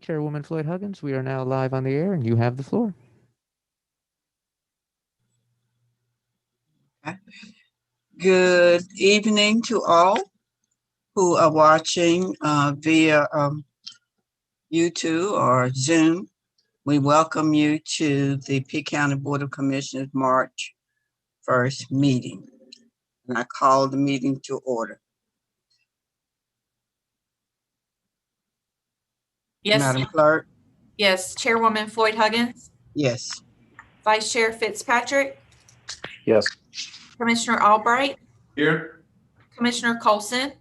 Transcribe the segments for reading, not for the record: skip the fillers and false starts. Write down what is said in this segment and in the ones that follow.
Chairwoman Floyd Huggins, we are now live on the air and you have the floor. Good evening to all who are watching via YouTube or Zoom. We welcome you to the Pitt County Board of Commissioners March 1st meeting. And I call the meeting to order. Yes. Madam Clerk? Yes. Chairwoman Floyd Huggins? Yes. Vice Chair Fitzpatrick? Yes. Commissioner Albright? Here. Commissioner Colson?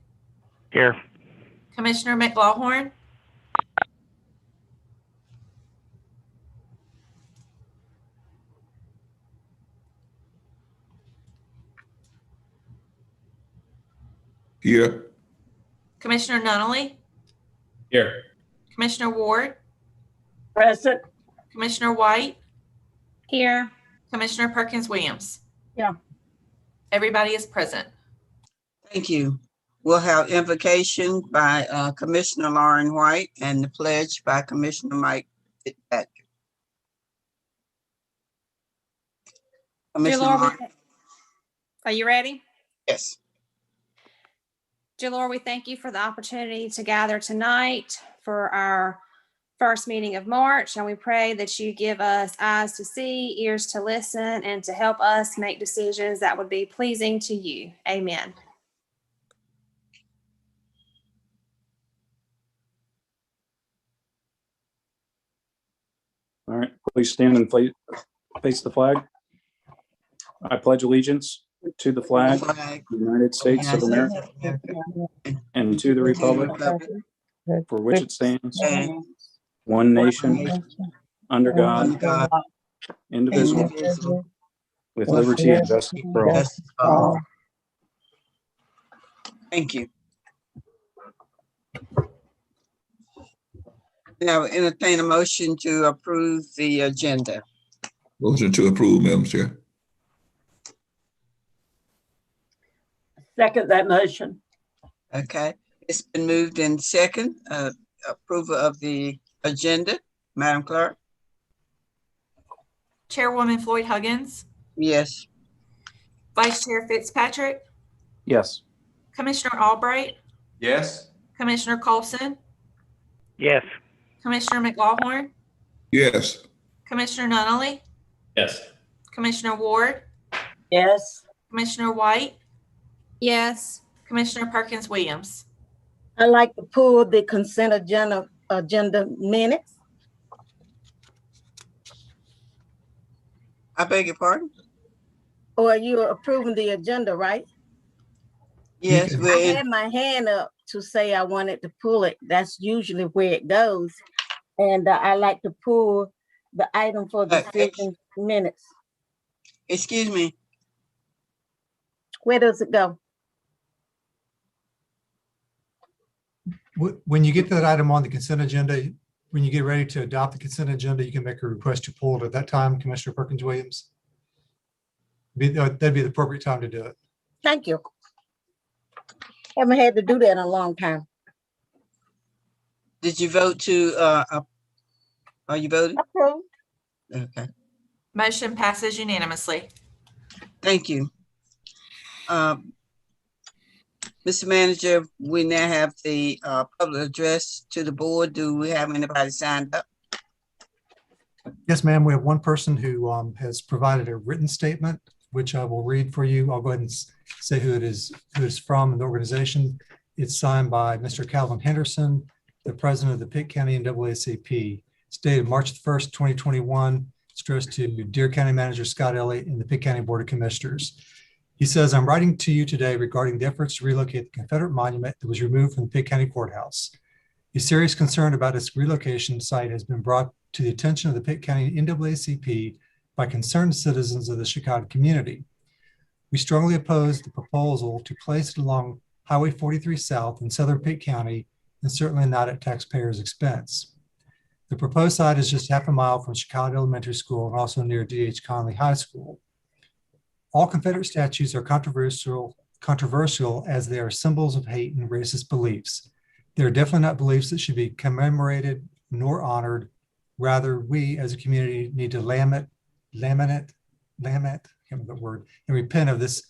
Here. Commissioner McLaughlin? Here. Commissioner Nunnally? Here. Commissioner Ward? Present. Commissioner White? Here. Commissioner Perkins Williams? Yeah. Everybody is present. Thank you. We'll have invocation by Commissioner Lauren White and the pledge by Commissioner Mike Fitzpatrick. Dear Lord, Commissioner, are you ready? yes. Dear Lord, we thank you for the opportunity to gather tonight for our first meeting of March, and we pray that you give us eyes to see, ears to listen, and to help us make decisions that would be pleasing to you. Amen. All right, please stand and face the flag. I pledge allegiance to the flag of the United States of America and to the republic for which it stands, one nation, under God, indivisible, with liberty and justice for all. Thank you. Now entertain a motion to approve the agenda. Motion to approve, Madam Chair. Second that motion. Okay, it's been moved in second, approval of the agenda. Madam Clerk? Chairwoman Floyd Huggins? Yes. Vice Chair Fitzpatrick? Yes. Commissioner Albright? Yes. Commissioner Colson? Yes. Commissioner McLaughlin? Yes. Commissioner Nunnally? Yes. Commissioner Ward? Yes. Commissioner White? Yes. Commissioner Perkins Williams? I'd like to pull the consent agenda minutes. I beg your pardon? Or you're approving the agenda, right? Yes, I we're in. had my hand up to say I wanted to pull it. That's usually where it goes. And I like to pull the item for decision minutes. Excuse me. Where does it go? When you get to that item on the consent agenda, when you get ready to adopt the consent agenda, you can make a request to pull it at that time, Commissioner Perkins Williams. That'd be the appropriate time to do it. Thank you. Haven't had to do that in a long time. Did you vote to, are you voting? Approved. Okay, Motion passes unanimously. thank you. Mr. Manager, we now have the public address to the board. Do we have anybody signed up? Yes, ma'am. We have one person who has provided a written statement, which I will read for you. I'll go ahead and say who it is, who it's from and the organization. It's signed by Mr. Calvin Henderson, the president of the Pitt County NAACP. It's dated March 1st, 2021. It's addressed to Deer County Manager Scott Elliott and the Pitt County Board of Commissioners. He says, I'm writing to you today regarding the efforts to relocate the Confederate monument that was removed from the Pitt County Courthouse. A serious concern about its relocation site has been brought to the attention of the Pitt County NAACP by concerned citizens of the Chicago community. We strongly oppose the proposal to place it along Highway 43 South in southern Pitt County, and certainly not at taxpayers' expense. The proposed site is just half a mile from Chicago Elementary School and also near D.H. Conley High School. All Confederate statues are controversial as they are symbols of hate and racist beliefs. They are definitely not beliefs that should be commemorated nor honored. Rather, we as a community need to can't remember the word, and repent of this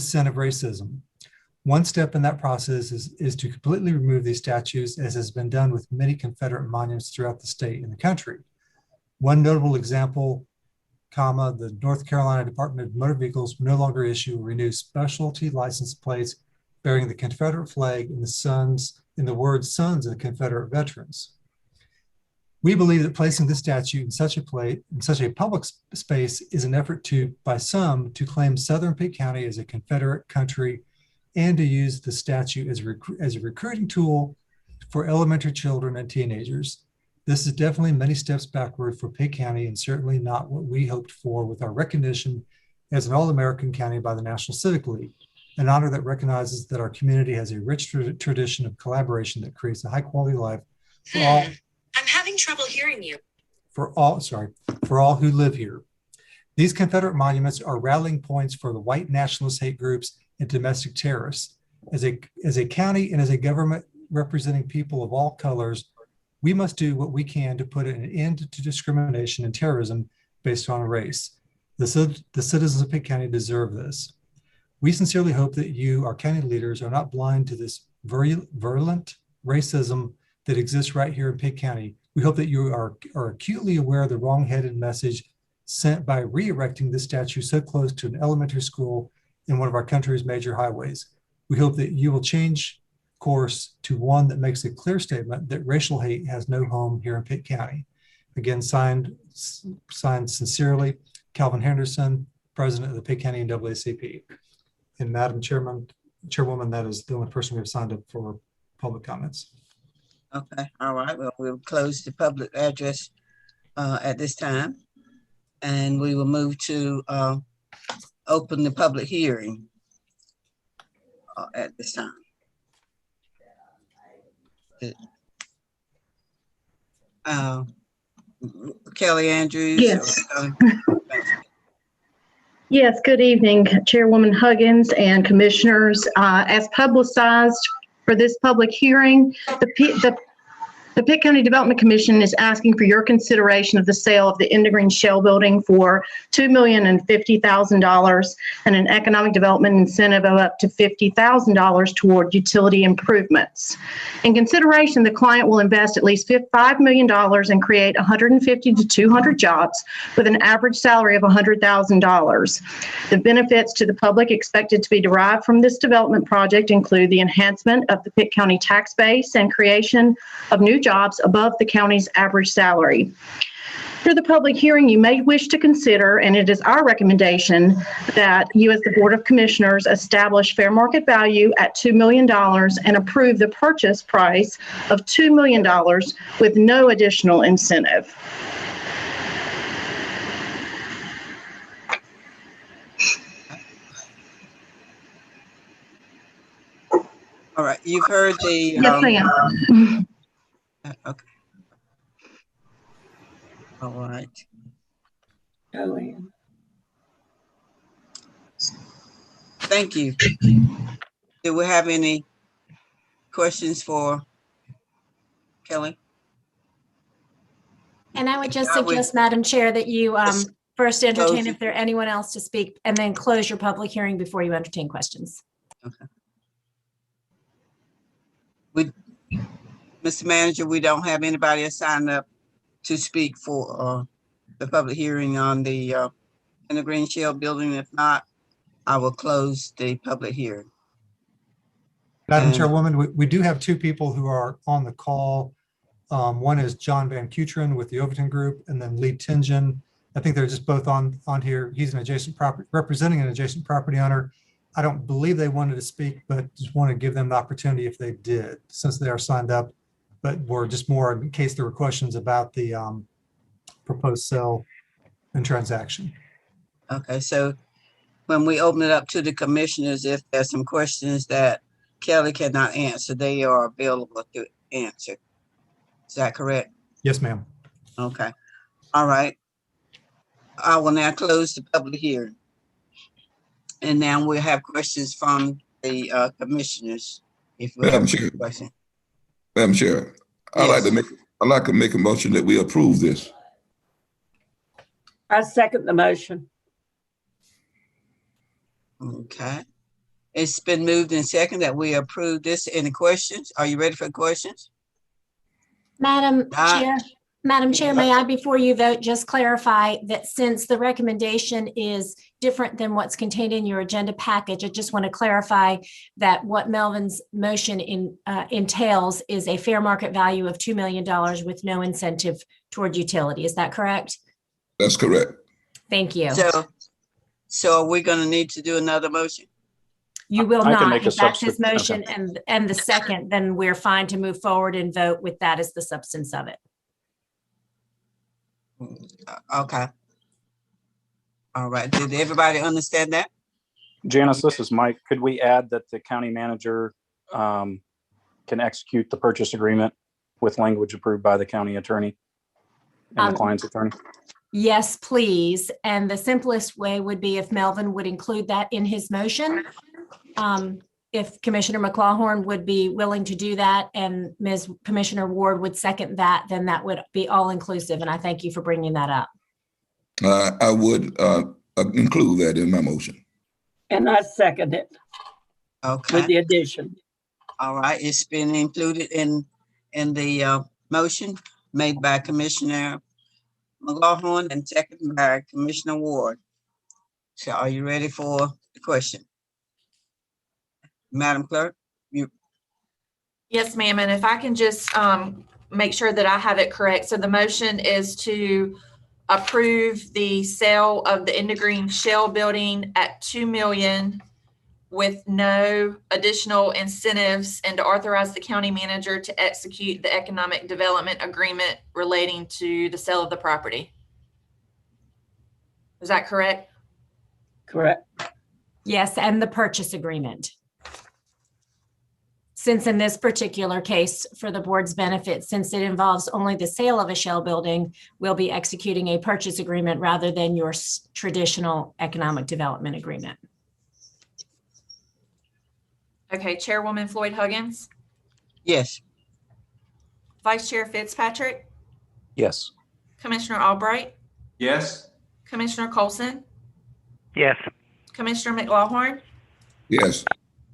sin of racism. One step in that process is to completely remove these statues, as has been done with many Confederate monuments throughout the state and the country. One notable example, the North Carolina Department of Motor Vehicles will no longer issue or renew specialty license plates bearing the Confederate flag and the words "Sons of the Confederate Veterans." We believe that placing this statue in such a plate in such a public space is an effort by some to claim Southern Pitt County as a Confederate country and to use the statue as a recruiting tool for elementary children and teenagers. This is definitely many steps backward for Pitt County and certainly not what we hoped for with our recognition as an all-American county by the National Civic League, an honor that recognizes that our community has a rich tradition of collaboration that creates a high-quality life for all. I'm having trouble hearing you. For all who live here. These Confederate monuments are rallying points for the white nationalist hate groups and domestic terrorists. As a county and as a government representing people of all colors, we must do what we can to put an end to discrimination and terrorism based on race. The citizens of Pitt County deserve this. We sincerely hope that you, our county leaders, are not blind to this virulent racism that exists right here in Pitt County. We hope that you are acutely aware of the wrong-headed message sent by re-erecting this statue so close to an elementary school in one of our country's major highways. We hope that you will change course to one that makes a clear statement that racial hate has no home here in Pitt County. Again, signed sincerely, Calvin Henderson, President of the Pitt County NAACP. And Madam Chairwoman, that is the only person we have signed up for public comments. Okay, all right. Well, we'll close the public address at this time. And we will move to open the public hearing at this time. Kelly Andrews. Yes. Yes, good evening, Chairwoman Huggins and Commissioners. As publicized for this public hearing, the Pitt County Development Commission is asking for your consideration of the sale of the Indegreen Shell Building for $2,050,000 and an economic development incentive of up to $50,000 toward utility improvements. In consideration, the client will invest at least $5 million and create 150 to 200 jobs with an average salary of $100,000. The benefits to the public expected to be derived from this development project include the enhancement of the Pitt County tax base and creation of new jobs above the county's average salary. For the public hearing, you may wish to consider, and it is our recommendation, that you as the Board of Commissioners establish fair market value at $2 million and approve the purchase price of $2 million with no additional incentive. All right, you've heard the. Yes, ma'am. Okay. All right. Thank you. Do we have any questions for Kelly? And I would just suggest, Madam Chair, that you first entertain if there anyone else to speak and then close your public hearing before you entertain questions. Okay. Mr. Manager, we don't have anybody signed up to speak for the public hearing on the Indegreen Shell Building. If not, I will close the public hearing. Madam Chairwoman, we do have two people who are on the call. One is John Van Kutren with the Overton Group, and then Lee Tingen. I think they're just both on here. He's an adjacent property, representing an adjacent property owner. I don't believe they wanted to speak, but just want to give them the opportunity if they did, since they are signed up. But we're just more in case there were questions about the proposed sale and transaction. Okay, so when we open it up to the commissioners, if there's some questions that Kelly cannot answer, they are available to answer. Is that correct? Yes, ma'am. Okay. All right. I will now close the public hearing. And now we'll have questions from the commissioners. If we have a question. Madam Chair, I'd like to I'd like to make a motion that we approve this. I second the motion. Okay. It's been moved and second that we approve this. Any questions? Are you ready for questions? Madam Aye. Chair, Madam Chair, may I, before you vote, just clarify that since the recommendation is different than what's contained in your agenda package, I just want to clarify that what Melvin's motion entails is a fair market value of $2 million with no incentive toward utility. Is that correct? That's correct. Thank you. So are we going to need to do another motion? You will I can not. make a If that's his substitute. motion and the second, then we're fine to move forward and vote with that as the substance of it. Okay. All right. Did everybody understand that? Janice, this is Mike. Could we add that the county manager can execute the purchase agreement with language approved by the county attorney and the client's attorney? Yes, please. And the simplest way would be if Melvin would include that in his motion. If Commissioner McLaughlin would be willing to do that and Ms. Commissioner Ward would second that, then that would be all inclusive. And I thank you for bringing that up. I would include that in my motion. And I second it Okay. with the addition. All right. It's been included in the motion made by Commissioner McLaughlin and seconded by Commissioner Ward. So are you ready for the question? Madam Clerk? Yes, ma'am. And if I can just make sure that I have it correct. So the motion is to approve the sale of the Indegreen Shell building at $2 million with no additional incentives and to authorize the county manager to execute the economic development agreement relating to the sale of the property. Is that correct? Correct. Yes, and the purchase agreement. Since in this particular case, for the board's benefit, since it involves only the sale of a shell building, we'll be executing a purchase agreement rather than your traditional economic development agreement. Okay, Chairwoman Floyd Huggins, Yes. Vice Chair Fitzpatrick, Yes. Commissioner Albright, Yes. Commissioner Colson, Yes. Commissioner McLaughlin, Yes.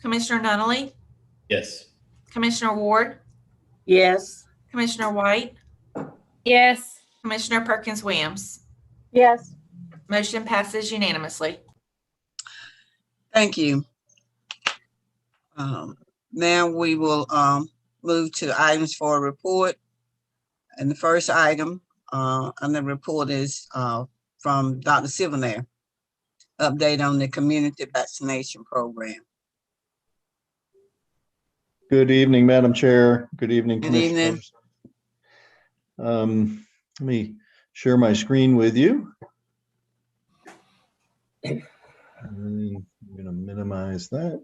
Commissioner Nunley, Yes. Commissioner Ward, Yes. Commissioner White, Yes. Commissioner Perkins Williams. Yes. Motion passes unanimously. Thank you. Now we will move to items for a report. And the first item on the report is from Dr. Silvernair. Update on the community vaccination program. Good evening, Madam Chair. Good evening, Good evening. Commissioners. Let me share my screen with you. I'm going to minimize that.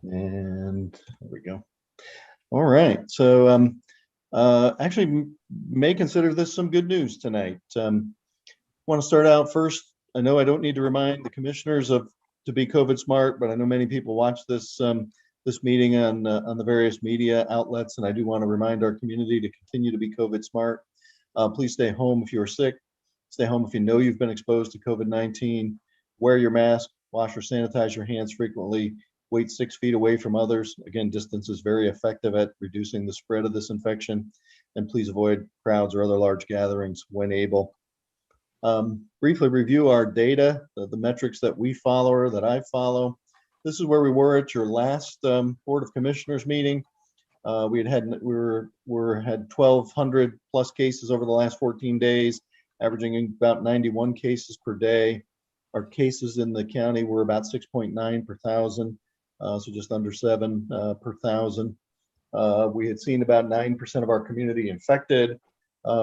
And there we go. All right. So actually may consider this some good news tonight. Want to start out first. I know I don't need to remind the commissioners to be COVID smart, but I know many people watch this this meeting on the various media outlets, and I do want to remind our community to continue to be COVID smart. Please stay home if you are sick. Stay home if you know you've been exposed to COVID-19. Wear your mask, wash or sanitize your hands frequently, wait 6 feet away from others. Again, distance is very effective at reducing the spread of this infection, and please avoid crowds or other large gatherings when able. Briefly review our data, the metrics that we follow or that I follow. This is where we were at your last Board of Commissioners meeting. We had 1,200 plus cases over the last 14 days, averaging about 91 cases per day. Our cases in the county were about 6.9 per thousand, so just under 7 per thousand. We had seen about 9% of our community infected.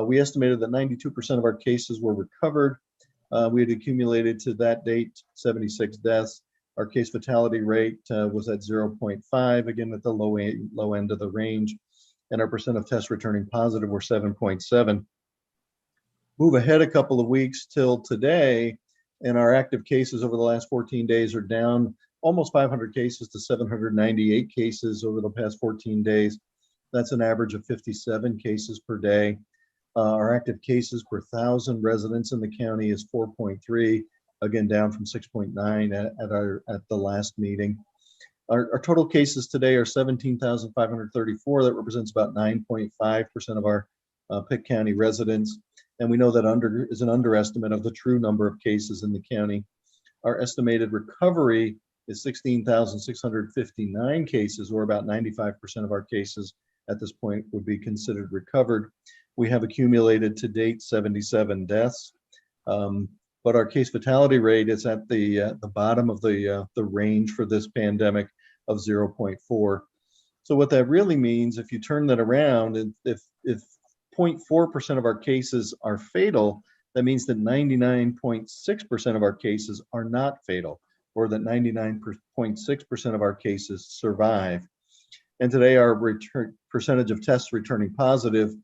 We estimated that 92% of our cases were recovered. We had accumulated to that date 76 deaths. Our case fatality rate was at 0.5, again at the low end of the range, and our percent of tests returning positive were 7.7. Move ahead a couple of weeks till today, and our active cases over the last 14 days are down almost 500 cases to 798 cases over the past 14 days. That's an average of 57 cases per day. Our active cases per 1,000 residents in the county is 4.3, again down from 6.9 at the last meeting. Our total cases today are 17,534. That represents about 9.5% of our Pitt County residents. And we know that is an underestimate of the true number of cases in the county. Our estimated recovery is 16,659 cases, or about 95% of our cases at this point would be considered recovered. We have accumulated to date 77 deaths, but our case fatality rate is at the bottom of the range for this pandemic of 0.4. So what that really means, if you turn that around, if 0.4% of our cases are fatal, that means that 99.6% of our cases are not fatal, or that 99.6% of our cases survive. And today our percentage of tests returning positive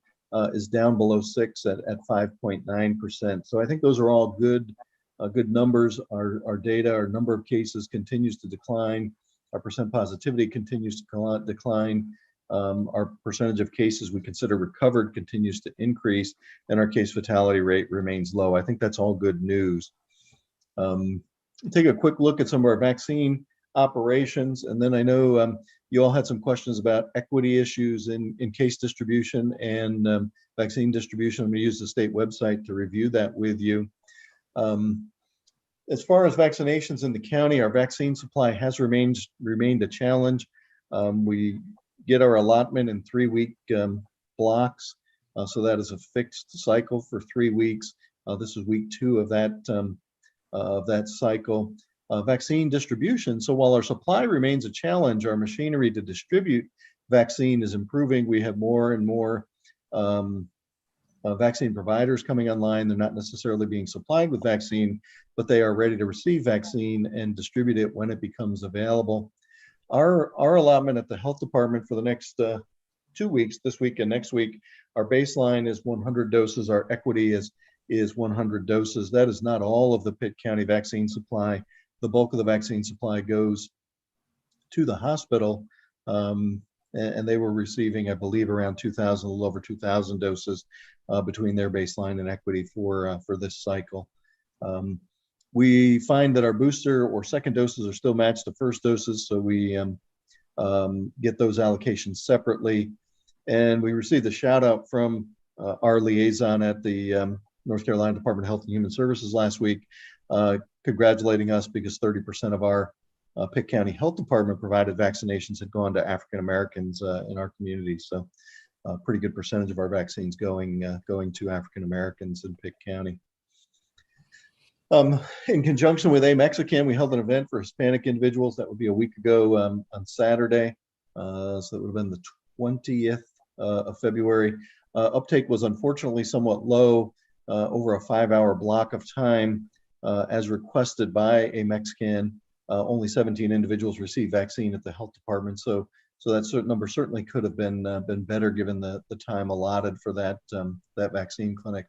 is down below 6 at 5.9%. So I think those are all good numbers. Our data, our number of cases continues to decline. Our percent positivity continues to decline. Our percentage of cases we consider recovered continues to increase, and our case fatality rate remains low. I think that's all good news. Take a quick look at some of our vaccine operations, and then I know you all had some questions about equity issues in case distribution and vaccine distribution. I'm going to use the state website to review that with you. As far as vaccinations in the county, our vaccine supply has remained a challenge. We get our allotment in 3-week blocks, so that is a fixed cycle for 3 weeks. This is week 2 of that cycle. Vaccine distribution. So while our supply remains a challenge, our machinery to distribute vaccine is improving. We have more and more vaccine providers coming online. They're not necessarily being supplied with vaccine, but they are ready to receive vaccine and distribute it when it becomes available. Our allotment at the health department for the next 2 weeks, this week and next week, our baseline is 100 doses. Our equity is 100 doses. That is not all of the Pitt County vaccine supply. The bulk of the vaccine supply goes to the hospital, and they were receiving, I believe, around 2,000, a little over 2,000 doses between their baseline and equity for this cycle. We find that our booster or second doses are still matched to first doses, so we get those allocations separately. And we received a shout out from our liaison at the North Carolina Department of Health and Human Services last week, congratulating us because 30% of our Pitt County Health Department provided vaccinations had gone to African Americans in our community. So a pretty good percentage of our vaccines going to African Americans in Pitt County. In conjunction with A Mexican, we held an event for Hispanic individuals. That would be a week ago on Saturday. So that would have been the 20th of February. Uptake was unfortunately somewhat low over a 5-hour block of time as requested by A Mexican. Only 17 individuals received vaccine at the health department. So that number certainly could have been better given the time allotted for that vaccine clinic.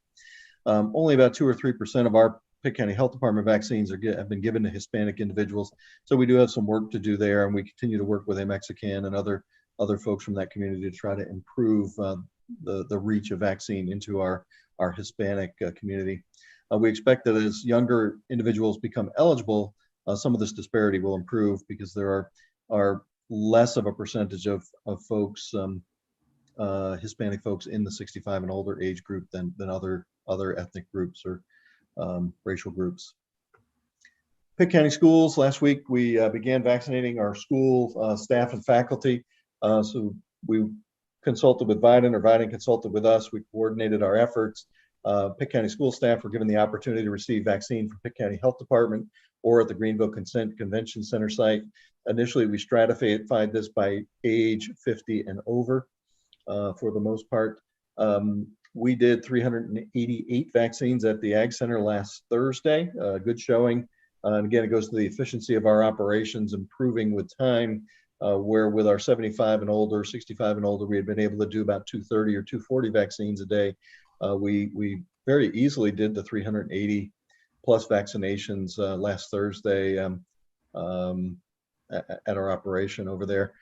Only about 2 or 3% of our Pitt County Health Department vaccines have been given to Hispanic individuals. So we do have some work to do there, and we continue to work with A Mexican and other folks from that community to try to improve the reach of vaccine into our Hispanic community. We expect that as younger individuals become eligible, some of this disparity will improve because there are less of a percentage of folks, Hispanic folks in the 65 and older age group than other ethnic groups or racial groups. Pitt County Schools, last week we began vaccinating our school staff and faculty. So we consulted with Biden, or Biden consulted with us. We coordinated our efforts. Pitt County school staff were given the opportunity to receive vaccine from Pitt County Health Department or at the Greenville Convention Center site. Initially, we stratified this by age 50 and over for the most part. We did 388 vaccines at the Ag Center last Thursday, good showing. And again, it goes to the efficiency of our operations improving with time, where with our 75 and older, 65 and older, we had been able to do about 230 or 240 vaccines a day. We very easily did the 380 plus vaccinations last Thursday at our operation over there.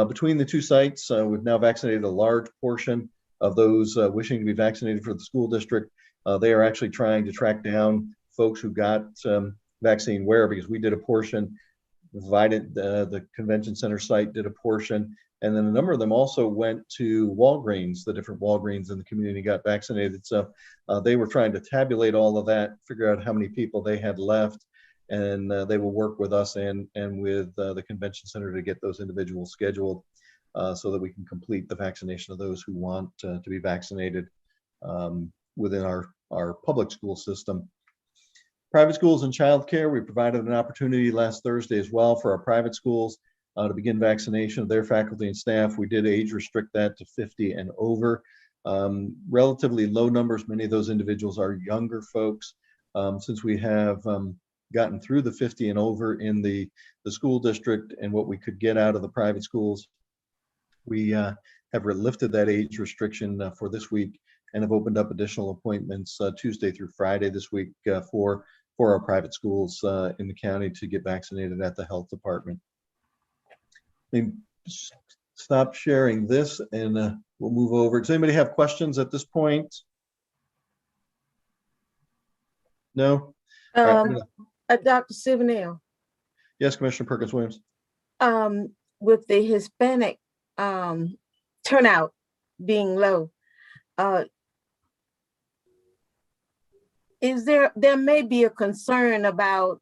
Between the two sites, we've now vaccinated a large portion of those wishing to be vaccinated for the school district. They are actually trying to track down folks who got vaccine where, because we did a portion, provided the convention center site did a portion, and then a number of them also went to Walgreens, the different Walgreens in the community got vaccinated. So they were trying to tabulate all of that, figure out how many people they had left, and they will work with us and with the convention center to get those individuals scheduled so that we can complete the vaccination of those who want to be vaccinated within our public school system. Private schools and childcare, we provided an opportunity last Thursday as well for our private schools to begin vaccination of their faculty and staff. We did age restrict that to 50 and over. Relatively low numbers. Many of those individuals are younger folks. Since we have gotten through the 50 and over in the school district and what we could get out of the private schools, we have lifted that age restriction for this week and have opened up additional appointments Tuesday through Friday this week for our private schools in the county to get vaccinated at the health department. Let me stop sharing this and we'll move over. Does anybody have questions at this point? No? All right. Dr. Souvenir, Yes, Commissioner Perkins Williams. with the Hispanic turnout being low, there may be a concern about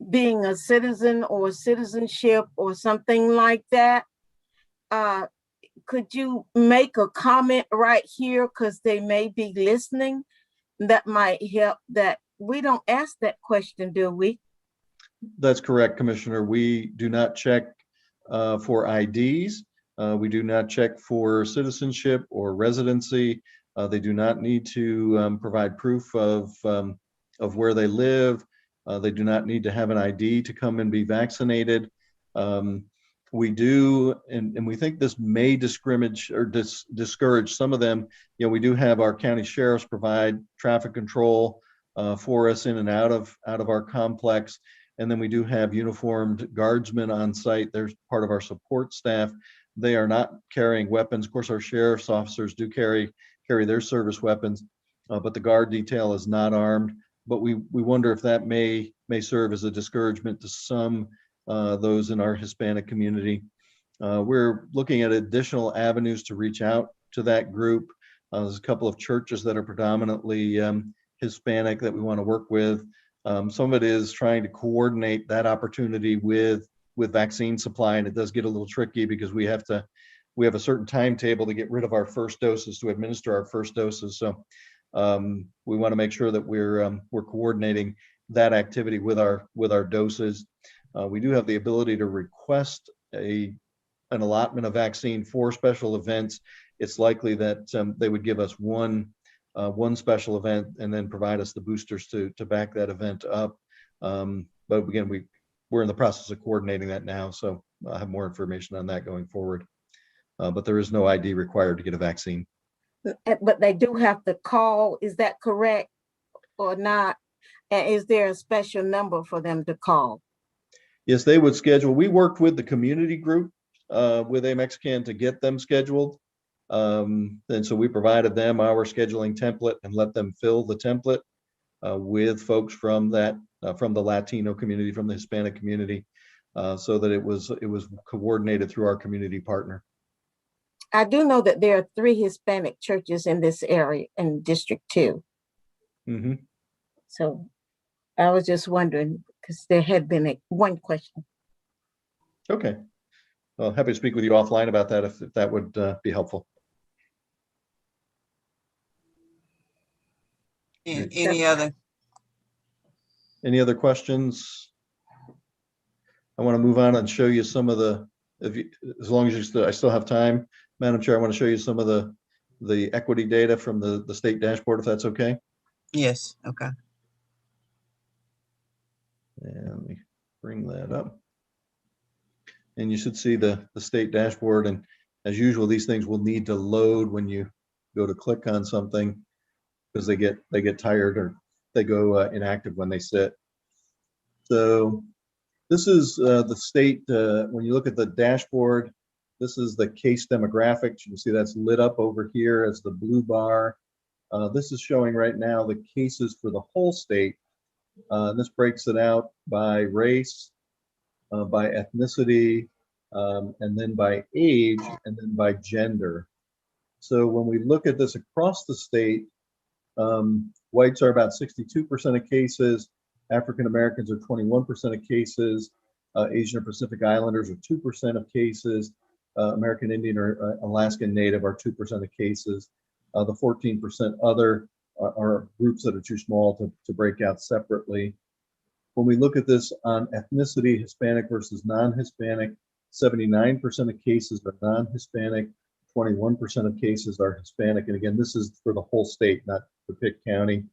being a citizen or citizenship or something like that. Could you make a comment right here, because they may be listening? That might help. That we don't ask that question, do we? That's correct, Commissioner. We do not check for IDs. We do not check for citizenship or residency. They do not need to provide proof of where they live. They do not need to have an ID to come and be vaccinated. We do, and we think this may discriminate or discourage some of them. You know, we do have our county sheriffs provide traffic control for us in and out of our complex. And then we do have uniformed guardsmen on site. They're part of our support staff. They are not carrying weapons. Of course, our sheriff's officers do carry their service weapons, but the guard detail is not armed. But we wonder if that may serve as a discouragement to some those in our Hispanic community. We're looking at additional avenues to reach out to that group. There's a couple of churches that are predominantly Hispanic that we want to work with. Some of it is trying to coordinate that opportunity with vaccine supply, and it does get a little tricky because we have a certain timetable to get rid of our first doses, to administer our first doses. So we want to make sure that we're coordinating that activity with our doses. We do have the ability to request an allotment of vaccine for special events. It's likely that they would give us one special event and then provide us the boosters to back that event up. But again, we're in the process of coordinating that now, so I'll have more information on that going forward. But there is no ID required to get a vaccine. But they do have to call, is that correct or not? And is there a special number for them to call? Yes, they would schedule. We worked with the community group with AMEXCAN to get them scheduled. And so we provided them our scheduling template and let them fill the template with folks from the Latino community, from the Hispanic community, so that it was coordinated through our community partner. I do know that there are 3 Hispanic churches in this area in District 2. Mm-hmm. So I was just wondering, because there had been one question. Okay. Well, happy to speak with you offline about that if that would be helpful. And any other questions? I want to move on and show you some of the, as long as I still have time, Madam Chair, I want to show you some of the equity data from the state dashboard, if that's okay. Yes, okay. And let me bring that up. And you should see the state dashboard. And as usual, these things will need to load when you go to click on something, because they get tired or they go inactive when they sit. So This is the state, when you look at the dashboard, this is the case demographics. You can see that's lit up over here as the blue bar. This is showing right now the cases for the whole state. This breaks it out by race, by ethnicity, and then by age, and then by gender. So when we look at this across the state, whites are about 62% of cases, African Americans are 21% of cases, Asian or Pacific Islanders are 2% of cases, American Indian or Alaskan Native are 2% of cases. The 14% other are groups that are too small to break out separately. When we look at this on ethnicity, Hispanic versus non-Hispanic, 79% of cases are non-Hispanic, 21% of cases are Hispanic. And again, this is for the whole state, not for Pitt County.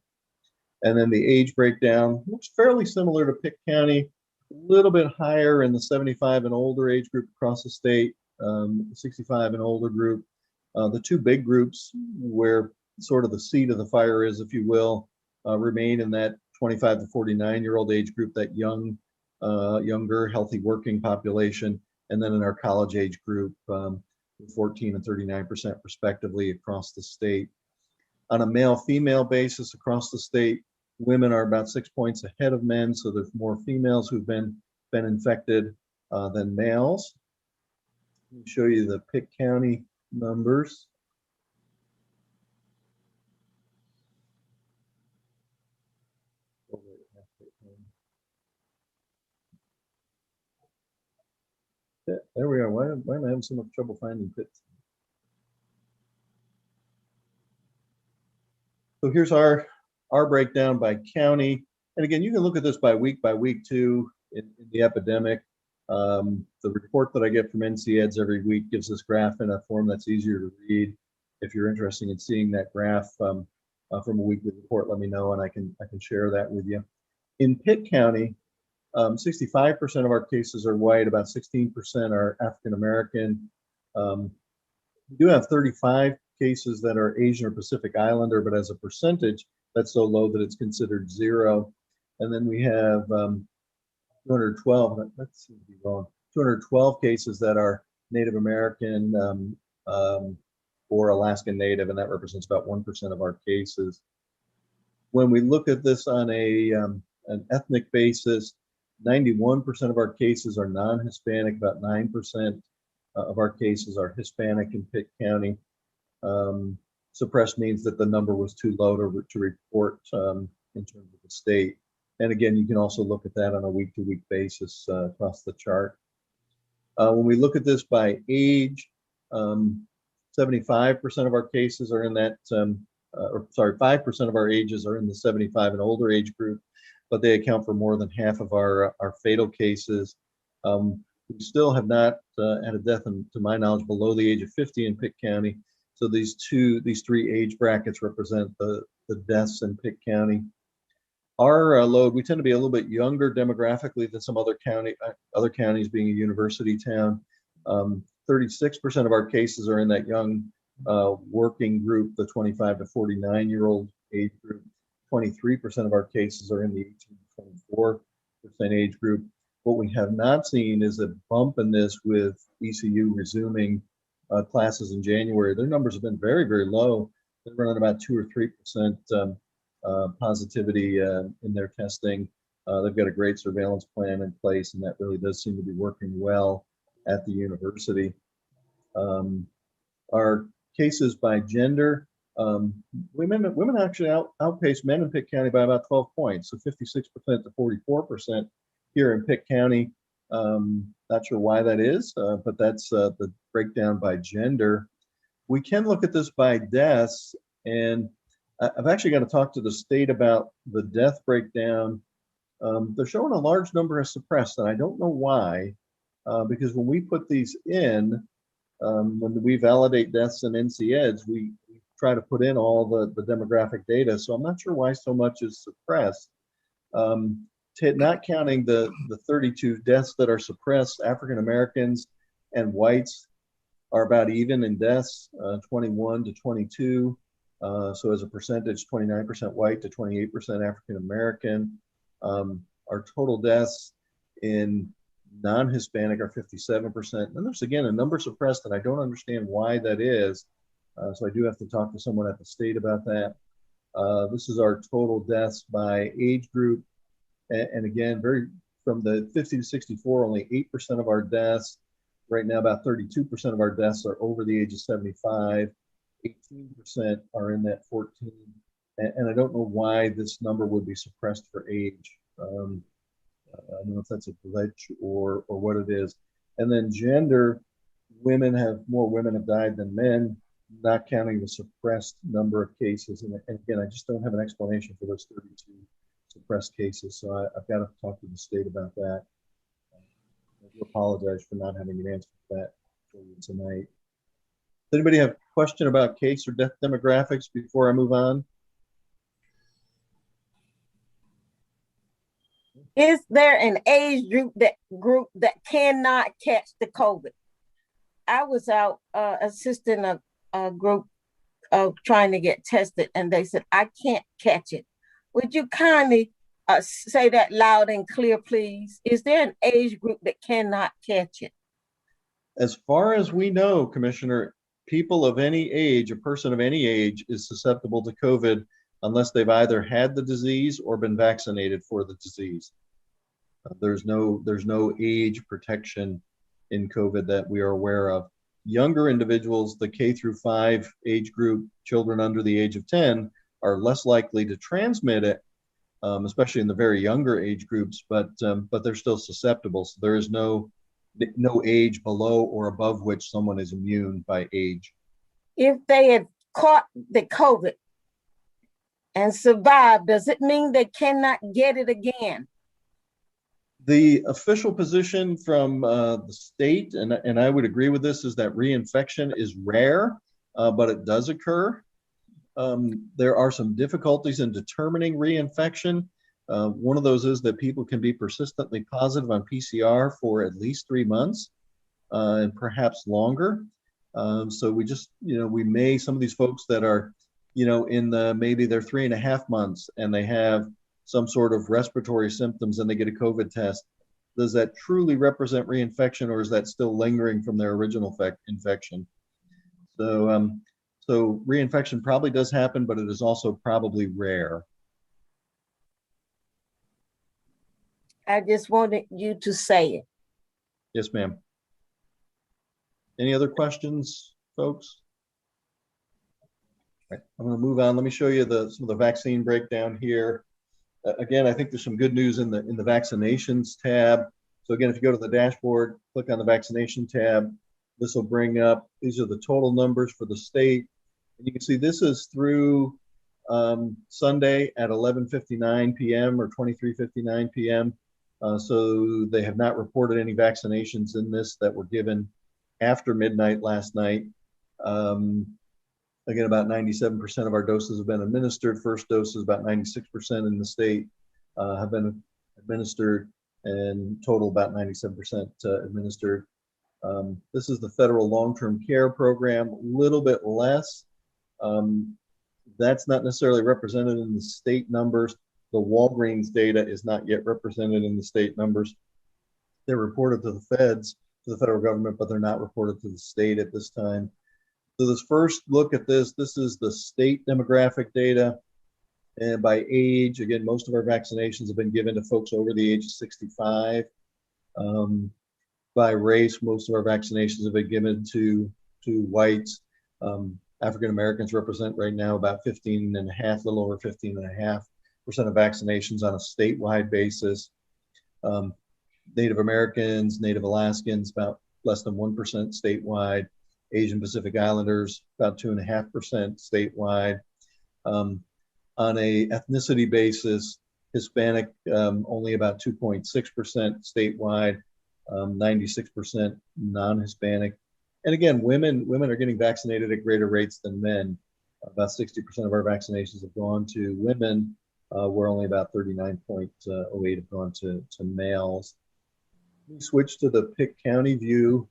And then the age breakdown looks fairly similar to Pitt County, a little bit higher in the 75 and older age group across the state, 65 and older group. The two big groups where sort of the seat of the fire is, if you will, remain in that 25 to 49-year-old age group, that younger, healthy working population, and then in our college age group, 14 and 39% respectively across the state. On a male-female basis across the state, women are about 6 points ahead of men, so there's more females who've been infected than males. Let me show you the Pitt County numbers. There we are. Why am I having so much trouble finding Pitt? So here's our breakdown by county. And again, you can look at this by week too in the epidemic. The report that I get from NCEDS every week gives this graph in a form that's easier to read. If you're interested in seeing that graph from a weekly report, let me know and I can share that with you. In Pitt County, 65% of our cases are white, about 16% are African American. We do have 35 cases that are Asian or Pacific Islander, but as a percentage, that's so low that it's considered zero. And then we have 212, that seems to be wrong, 212 cases that are Native American or Alaskan Native, and that represents about 1% of our cases. When we look at this on an ethnic basis, 91% of our cases are non-Hispanic, about 9% of our cases are Hispanic in Pitt County. Suppressed means that the number was too low to report in terms of the state. And again, you can also look at that on a week-to-week basis across the chart. When we look at this by age, 75% of our cases are in that, 5% of our ages are in the 75 and older age group, but they account for more than half of our fatal cases. We still have not had a death, to my knowledge, below the age of 50 in Pitt County. So these three age brackets represent the deaths in Pitt County. Our load, we tend to be a little bit younger demographically than some other counties being a university town. 36% of our cases are in that young working group, the 25 to 49-year-old age group. 23% of our cases are in the 18 to 24% age group. What we have not seen is a bump in this with ECU resuming classes in January. Their numbers have been very, very low. They're running about 2 or 3% positivity in their testing. They've got a great surveillance plan in place, and that really does seem to be working well at the university. Our cases by gender, women actually outpace men in Pitt County by about 12 points, so 56% to 44% here in Pitt County. Not sure why that is, but that's the breakdown by gender. We can look at this by deaths, and I've actually got to talk to the state about the death breakdown. They're showing a large number of suppressed, and I don't know why, because when we put these in, when we validate deaths in NCEDS, we try to put in all the demographic data. So I'm not sure why so much is suppressed. Not counting the 32 deaths that are suppressed, African Americans and whites are about even in deaths, 21 to 22. So as a percentage, 29% white to 28% African American. Our total deaths in non-Hispanic are 57%. And there's, again, a number suppressed, and I don't understand why that is. So I do have to talk to someone at the state about that. This is our total deaths by age group. And again, from the 50 to 64, only 8% of our deaths. Right now, about 32% of our deaths are over the age of 75. 18% are in that 14. And I don't know why this number would be suppressed for age. I don't know if that's a glitch or what it is. And then gender, more women have died than men, not counting the suppressed number of cases. And again, I just don't have an explanation for those 32 suppressed cases. So I've got to talk to the state about that. I do apologize for not having an answer for that for you tonight. Does anybody have a question about case or death demographics before I move on? Is there an age group that cannot catch the COVID? I was out assisting a group of trying to get tested, and they said, I can't catch it. Would you kindly say that loud and clear, please? Is there an age group that cannot catch it? As far as we know, Commissioner, people of any age, a person of any age is susceptible to COVID unless they've either had the disease or been vaccinated for the disease. There's no age protection in COVID that we are aware of. Younger individuals, the K through 5 age group, children under the age of 10, are less likely to transmit it, especially in the very younger age groups, but they're still susceptible. So there is no age below or above which someone is immune by age. If they had caught the COVID and survived, does it mean they cannot get it again? The official position from the state, and I would agree with this, is that reinfection is rare, but it does occur. There are some difficulties in determining reinfection. One of those is that people can be persistently positive on PCR for at least 3 months and perhaps longer. So we just, some of these folks that are, maybe they're 3.5 months and they have some sort of respiratory symptoms and they get a COVID test. Does that truly represent reinfection, or is that still lingering from their original infection? So reinfection probably does happen, but it is also probably rare. I just wanted you to say it. Yes, ma'am. Any other questions, folks? All right, I'm going to move on. Let me show you some of the vaccine breakdown here. Again, I think there's some good news in the vaccinations tab. So again, if you go to the dashboard, click on the vaccination tab, this will bring up, these are the total numbers for the state. And you can see this is through Sunday at 11:59 p.m. or 23:59 p.m. So they have not reported any vaccinations in this that were given after midnight last night. Again, about 97% of our doses have been administered. First doses, about 96% in the state have been administered, and total about 97% administered. This is the federal long-term care program, a little bit less. That's not necessarily represented in the state numbers. The Walgreens data is not yet represented in the state numbers. They're reported to the feds, to the federal government, but they're not reported to the state at this time. So this first look at this is the state demographic data. And by age, again, most of our vaccinations have been given to folks over the age of 65. By race, most of our vaccinations have been given to whites. African Americans represent right now about 15.5, a little over 15.5% of vaccinations on a statewide basis. Native Americans, Native Alaskans, about less than 1% statewide. Asian Pacific Islanders, about 2.5% statewide. On a ethnicity basis, Hispanic, only about 2.6% statewide, 96% non-Hispanic. And again, women are getting vaccinated at greater rates than men. About 60% of our vaccinations have gone to women, where only about 39.08 have gone to males. We switch to the Pitt County view.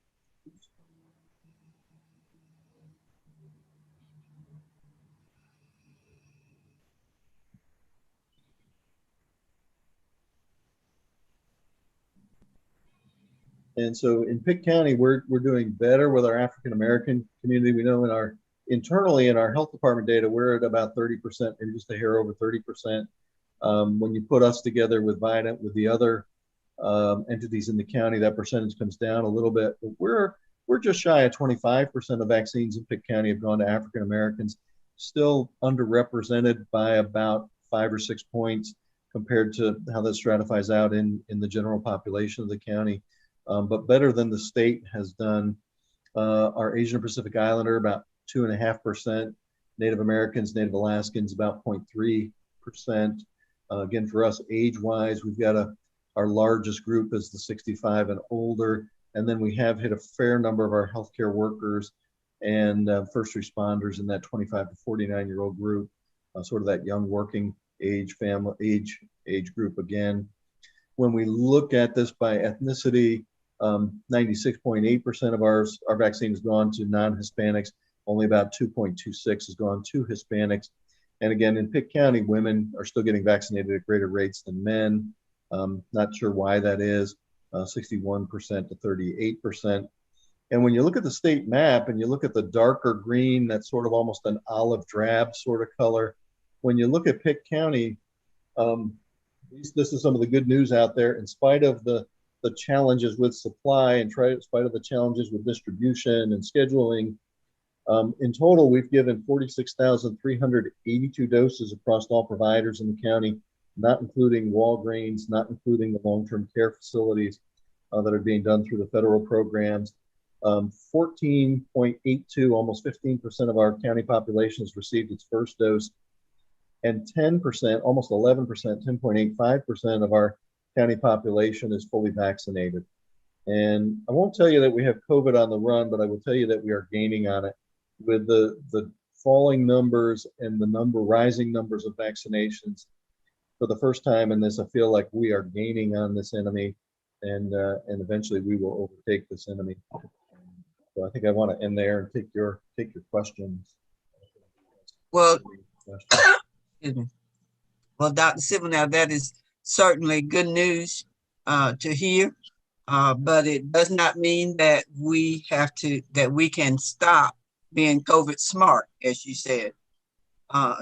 And so in Pitt County, we're doing better with our African American community. We know internally in our health department data, we're at about 30%, maybe just a hair over 30%. When you put us together with Vidant, with the other entities in the county, that percentage comes down a little bit. But we're just shy of 25% of vaccines in Pitt County have gone to African Americans, still underrepresented by about 5 or 6 points compared to how that stratifies out in the general population of the county. But better than the state has done. Our Asian Pacific Islander, about 2.5%. Native Americans, Native Alaskans, about 0.3%. Again, for us, age-wise, we've got our largest group is the 65 and older. And then we have hit a fair number of our healthcare workers and first responders in that 25 to 49-year-old group, sort of that young working age age group again. When we look at this by ethnicity, 96.8% of our vaccine has gone to non-Hispanics. Only about 2.26 has gone to Hispanics. And again, in Pitt County, women are still getting vaccinated at greater rates than men. Not sure why that is, 61% to 38%. And when you look at the state map and you look at the darker green, that's sort of almost an olive drab sort of color. When you look at Pitt County, this is some of the good news out there. In spite of the challenges with supply and in spite of the challenges with distribution and scheduling, in total, we've given 46,382 doses across all providers in the county, not including Walgreens, not including the long-term care facilities that are being done through the federal programs. 14.82, almost 15% of our county population has received its first dose, and 10%, almost 11%, 10.85% of our county population is fully vaccinated. And I won't tell you that we have COVID on the run, but I will tell you that we are gaining on it. With the falling numbers and the rising numbers of vaccinations, for the first time in this, I feel like we are gaining on this enemy, and eventually we will overtake this enemy. So I think I want to end there and take your questions. Well, excuse me. Well, Dr. Silvernail, that is certainly good news to hear, but it does not mean that we can stop being COVID smart, as you said.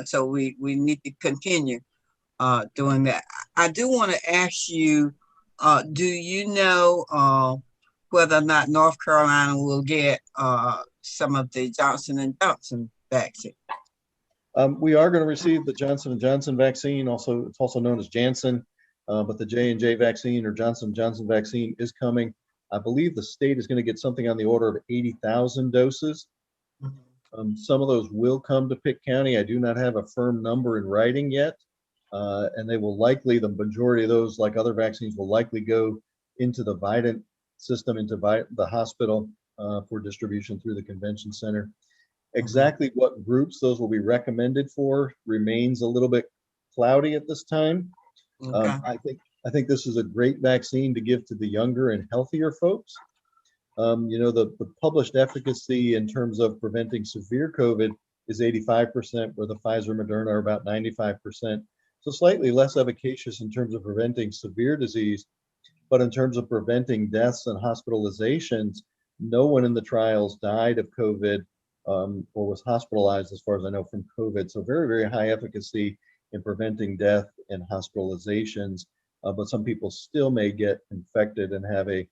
So we need to continue doing that. I do want to ask you, do you know whether or not North Carolina will get some of the Johnson & Johnson vaccine? We are going to receive the Johnson & Johnson vaccine. It's also known as Janssen, but the J&J vaccine or Johnson & Johnson vaccine is coming. I believe the state is going to get something on the order of 80,000 doses. Some of those will come to Pitt County. I do not have a firm number in writing yet. And they will likely, the majority of those, like other vaccines, will likely go into the Vidant system, into the hospital for distribution through the convention center. Exactly what groups those will be recommended for remains a little bit cloudy at this time. I think this is a great vaccine to give to the younger and healthier folks. The published efficacy in terms of preventing severe COVID is 85%, where the Pfizer and Moderna are about 95%. So slightly less efficacious in terms of preventing severe disease, but in terms of preventing deaths and hospitalizations, no one in the trials died of COVID or was hospitalized, as far as I know, from COVID. So very, very high efficacy in preventing death and hospitalizations, but some people still may get infected and have a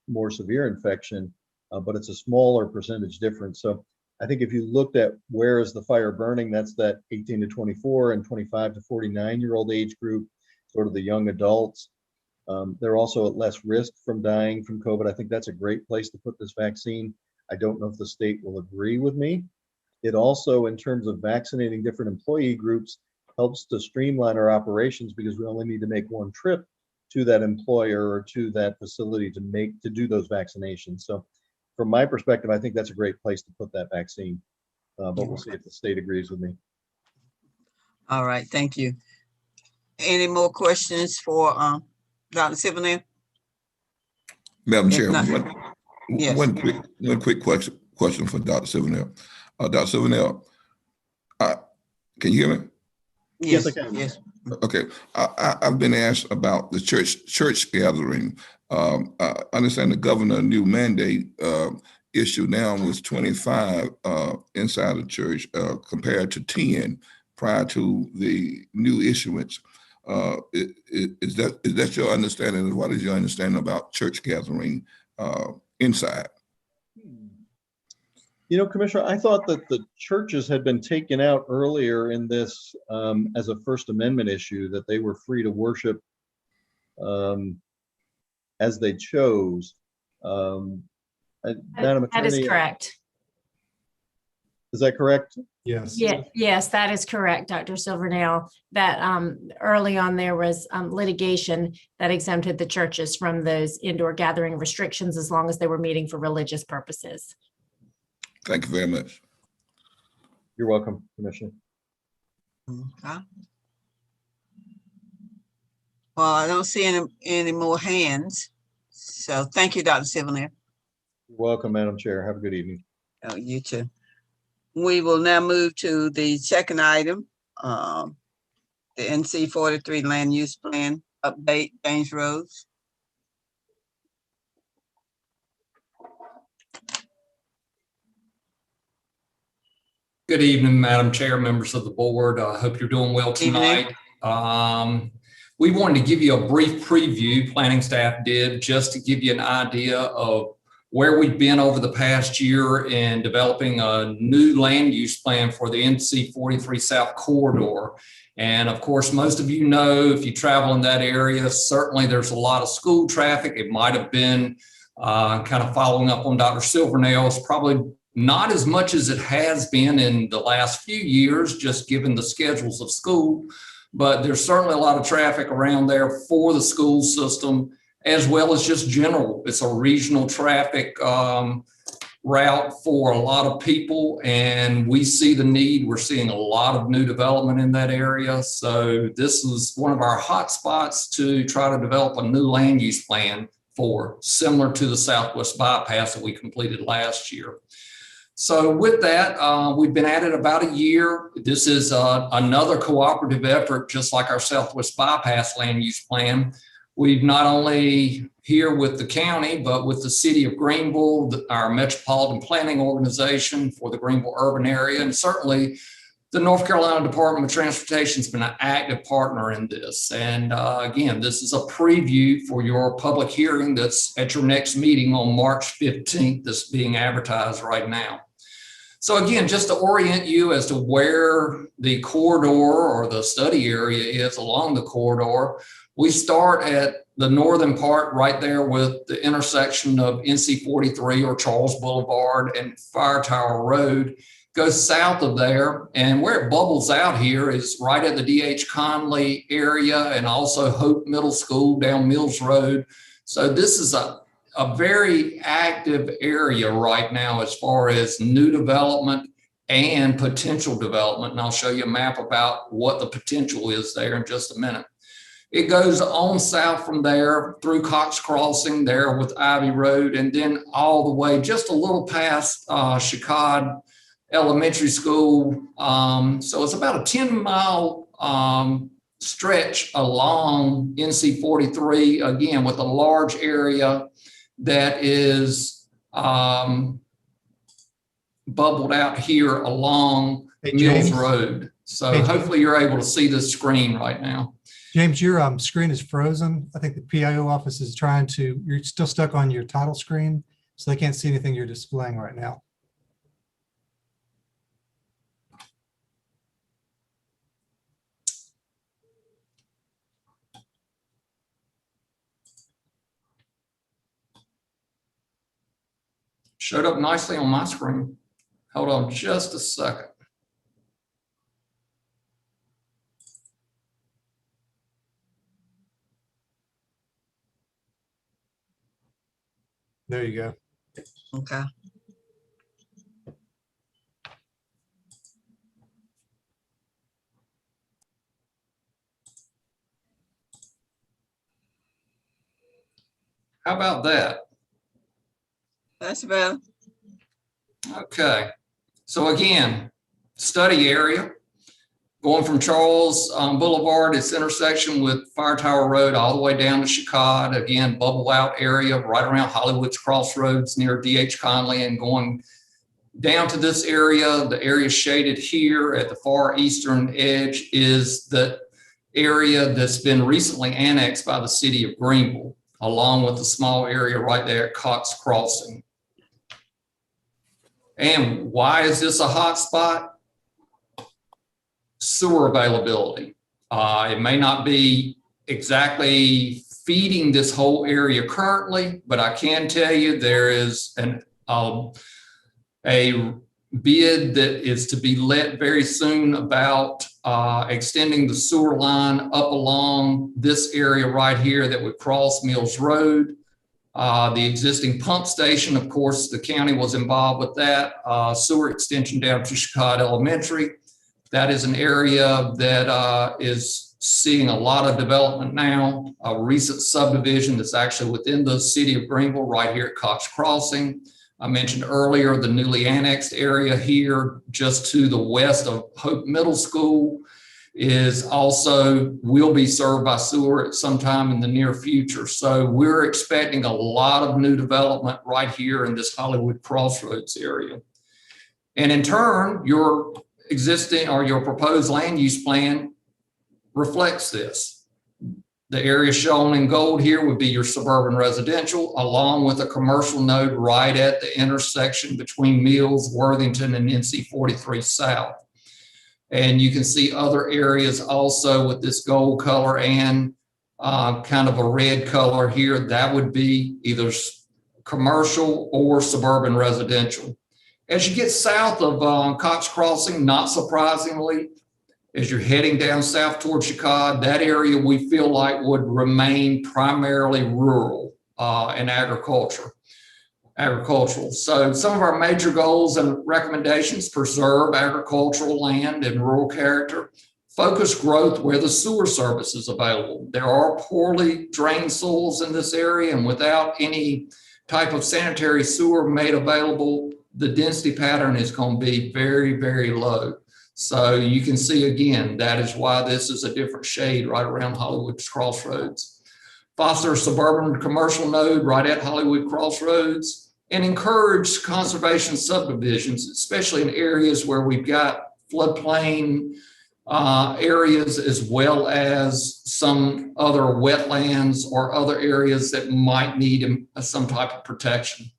more severe infection, but it's a smaller percentage difference. So I think if you looked at where is the fire burning, that's that 18 to 24 and 25 to 49-year-old age group, sort of the young adults. They're also at less risk from dying from COVID. I think that's a great place to put this vaccine. I don't know if the state will agree with me. It also, in terms of vaccinating different employee groups, helps to streamline our operations because we only need to make one trip to that employer or to that facility to do those vaccinations. So from my perspective, I think that's a great place to put that vaccine, but we'll see if the state agrees with me. All right, thank you. Any more questions for Dr. Silvernail? Madam If Chair, Yes. one quick question for Dr. Silvernail. Dr. Silvernail, can you hear me? Yes, I can. Yes. Okay, I've been asked about the church gathering I understand the governor new mandate issue now was 25 inside the church compared to 10 prior to the new issuance. Is that your understanding? What is your understanding about church gathering inside? You know, Commissioner, I thought that the churches had been taken out earlier in this as a First Amendment issue, that they were free to worship as they chose. Madam That is Attorney, correct. is that correct? Yes. Yeah, yes, that is correct, Dr. Silvernail. That early on there was litigation that exempted the churches from those indoor gathering restrictions as long as they were meeting for religious purposes. Thank you very much. You're welcome, Commissioner. Okay. Well, I don't see any more hands. So thank you, Dr. Silvernail. You're welcome, Madam Chair. Have a good evening. Oh, you too. We will now move to the second item, the NC 43 land use plan update, James Rose. Good evening, Madam Chair, members of the board. I hope you're doing well tonight. We wanted to give you a brief preview, planning staff did, just to give you an idea of where we've been over the past year in developing a new land use plan for the NC 43 South Corridor. And of course, most of you know, if you travel in that area, certainly there's a lot of school traffic. It might have been kind of following up on Dr. Silvernail's, probably not as much as it has been in the last few years, just given the schedules of school, but there's certainly a lot of traffic around there for the school system, as well as just general. It's a regional traffic route for a lot of people, and we see the need. We're seeing a lot of new development in that area. So this is one of our hot spots to try to develop a new land use plan for, similar to the Southwest Bypass that we completed last year. So with that, we've been at it about a year. This is another cooperative effort, just like our Southwest Bypass land use plan. We've not only here with the county, but with the city of Greenville, our metropolitan planning organization for the Greenville urban area, and certainly the North Carolina Department of Transportation has been an active partner in this. And again, this is a preview for your public hearing that's at your next meeting on March 15th, that's being advertised right now. So again, just to orient you as to where the corridor or the study area is along the corridor, we start at the northern part right there with the intersection of NC 43 or Charles Boulevard and Fire Tower Road. Goes south of there, and where it bubbles out here is right at the D.H. Conley area and also Hope Middle School down Mills Road. So this is a very active area right now as far as new development and potential development. And I'll show you a map about what the potential is there in just a minute. It goes on south from there through Cox Crossing there with Ivy Road, and then all the way just a little past Chicod Elementary School. So it's about a 10-mile stretch along NC 43, again, with a large area that is bubbled out here along Mills Road. So hopefully you're able to see this screen right now. James, your screen is frozen. I think the PIO office is trying to, you're still stuck on your title screen, so they can't see anything you're displaying right now. Showed up nicely on my screen. Hold on just a second. There you go. Okay. How about that? That's better. Okay. So again, study area. Going from Charles Boulevard, its intersection with Fire Tower Road, all the way down to Chicod, again, bubble out area right around Hollywood's Crossroads near D.H. Conley, and going down to this area. The area shaded here at the far eastern edge is the area that's been recently annexed by the city of Greenville, along with the small area right there at Cox Crossing. And why is this a hot spot? Sewer availability. It may not be exactly feeding this whole area currently, but I can tell you there is a bid that is to be let very soon about extending the sewer line up along this area right here that would cross Mills Road. The existing pump station, of course, the county was involved with that. Sewer extension down to Chicod Elementary. That is an area that is seeing a lot of development now. A recent subdivision that's actually within the city of Greenville right here at Cox Crossing. I mentioned earlier the newly annexed area here just to the west of Hope Middle School is also will be served by sewer at some time in the near future. So we're expecting a lot of new development right here in this Hollywood Crossroads area. And in turn, your existing or your proposed land use plan reflects this. The area shown in gold here would be your suburban residential, along with a commercial node right at the intersection between Mills, Worthington, and NC 43 South. And you can see other areas also with this gold color and kind of a red color here. That would be either commercial or suburban residential. As you get south of Cox Crossing, not surprisingly, as you're heading down south towards Chicod, that area we feel like would remain primarily rural and agricultural. So some of our major goals and recommendations: preserve agricultural land and rural character, focus growth where the sewer service is available. There are poorly drained soils in this area, and without any type of sanitary sewer made available, the density pattern is going to be very, very low. So you can see again, that is why this is a different shade right around Hollywood's Crossroads. Foster a suburban commercial node right at Hollywood Crossroads, and encourage conservation subdivisions, especially in areas where we've got floodplain areas, as well as some other wetlands or other areas that might need some type of protection.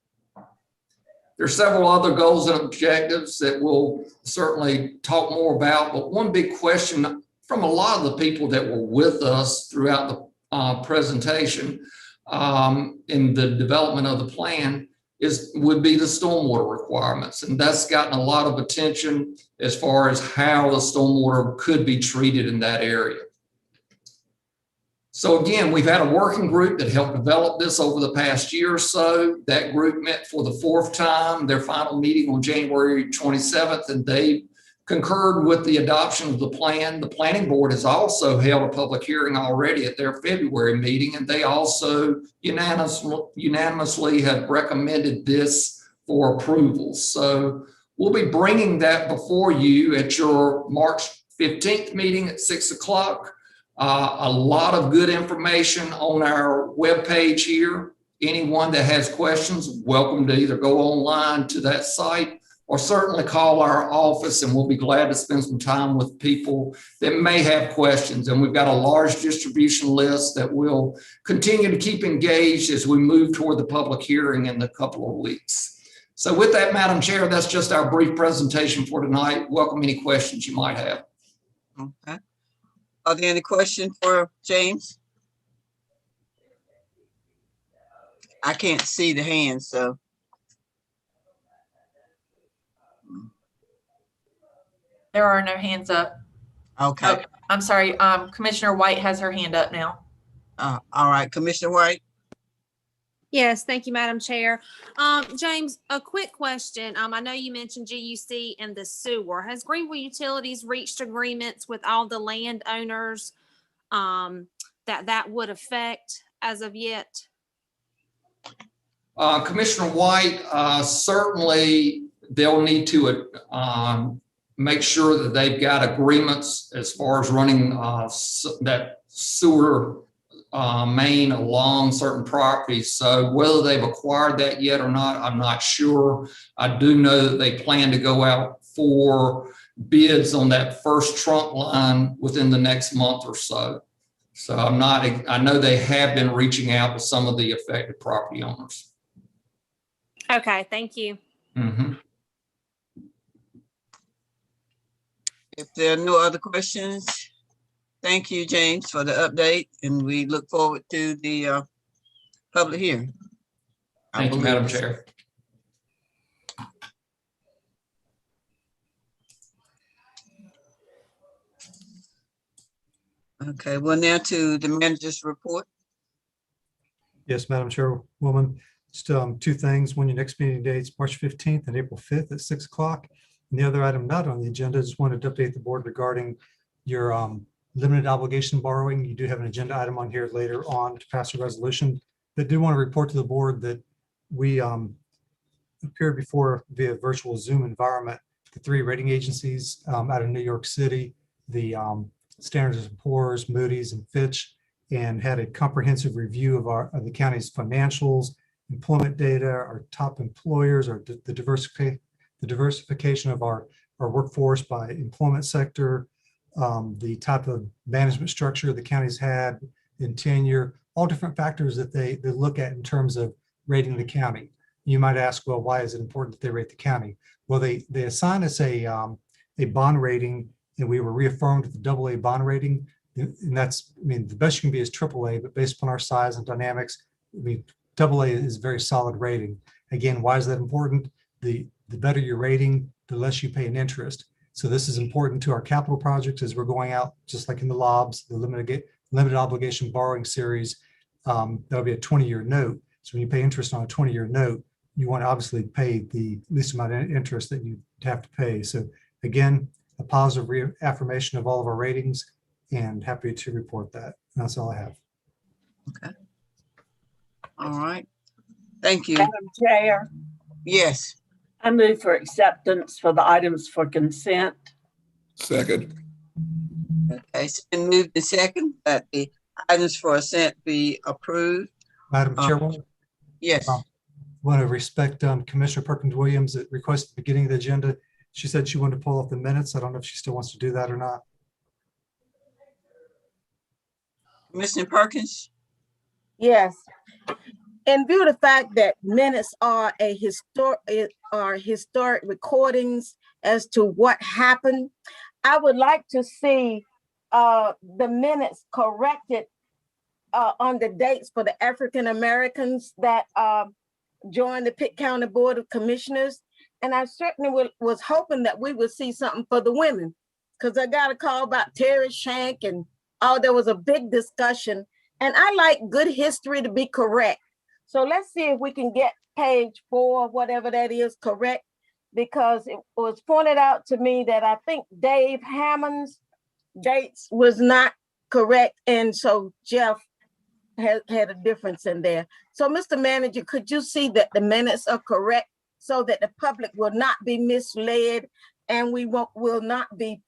There are several other goals and objectives that we'll certainly talk more about, but one big question from a lot of the people that were with us throughout the presentation in the development of the plan would be the stormwater requirements. And that's gotten a lot of attention as far as how the stormwater could be treated in that area. So again, we've had a working group that helped develop this over the past year or so. That group met for the 4th time, their final meeting on January 27th, and they concurred with the adoption of the plan. The planning board has also held a public hearing already at their February meeting, and they also unanimously have recommended this for approval. So we'll be bringing that before you at your March 15th meeting at 6 o'clock. A lot of good information on our webpage here. Anyone that has questions, welcome to either go online to that site or certainly call our office, and we'll be glad to spend some time with people that may have questions. And we've got a large distribution list that we'll continue to keep engaged as we move toward the public hearing in a couple of weeks. So with that, Madam Chair, that's just our brief presentation for tonight. Welcome any questions you might have. Okay. Are there any questions for James? I can't see the hands, so. There are no hands up. Okay. Oh, I'm sorry. Commissioner White has her hand up now. All right, Commissioner White. Yes, thank you, Madam Chair. James, a quick question. I know you mentioned GUC and the sewer. Has Greenville Utilities reached agreements with all the landowners that would affect as of yet? Commissioner White, certainly they'll need to make sure that they've got agreements as far as running that sewer main along certain properties. So whether they've acquired that yet or not, I'm not sure. I do know that they plan to go out for bids on that first trunk line within the next month or so. So I know they have been reaching out to some of the affected property owners. Okay, thank you. Mm-hmm. If there are no other questions, thank you, James, for the update, and we look forward to the public hearing. Thank you, Madam Chair. Okay, well, now to the manager's report. Yes, Madam Chairwoman, just two things. One, your next meeting dates, March 15th and April 5th at 6 o'clock. And the other item not on the agenda, just wanted to update the board regarding your limited obligation borrowing. You do have an agenda item on here later on to pass a resolution. But do want to report to the board that we appeared before via virtual Zoom environment, the 3 rating agencies out of New York City, the Standard & Poor's, Moody's, and Fitch, and had a comprehensive review of the county's financials, employment data, our top employers, or the diversification of our workforce by employment sector, the type of management structure the county's had in tenure, all different factors that they look at in terms of rating the county. You might ask, well, why is it important that they rate the county? Well, they assign us a bond rating, and we were reaffirmed with the AA bond rating. And that's, I mean, the best you can be is AAA, but based upon our size and dynamics, I mean, AA is a very solid rating. Again, why is that important? The better your rating, the less you pay in interest. So this is important to our capital projects as we're going out, just like in the LOBs, the limited obligation borrowing series. That'll be a 20-year note. So when you pay interest on a 20-year note, you want to obviously pay the least amount of interest that you have to pay. So again, a positive reaffirmation of all of our ratings, and happy to report that. And that's all I have. Okay. All right. Thank you. Madam Chair, Yes. I move for acceptance for the items for consent. Second. Okay, it's been moved to second that the items for assent be approved. Madam Chairwoman, Yes. want to respect Commissioner Perkins Williams that requested at the beginning of the agenda. She said she wanted to pull off the minutes. I don't know if she still wants to do that or not. Commissioner Perkins? Yes. In view of the fact that minutes are historic recordings as to what happened, I would like to see the minutes corrected on the dates for the African Americans that joined the Pitt County Board of Commissioners. And I certainly was hoping that we would see something for the women, because I got a call about Terry Shank and there was a big discussion. And I like good history to be correct. So let's see if we can get page 4, whatever that is, correct, because it was pointed out to me that I think Dave Hammond's dates was not correct. And so Jeff had a difference in there. So Mr. Manager, could you see that the minutes are correct so that the public will not be misled and we will not be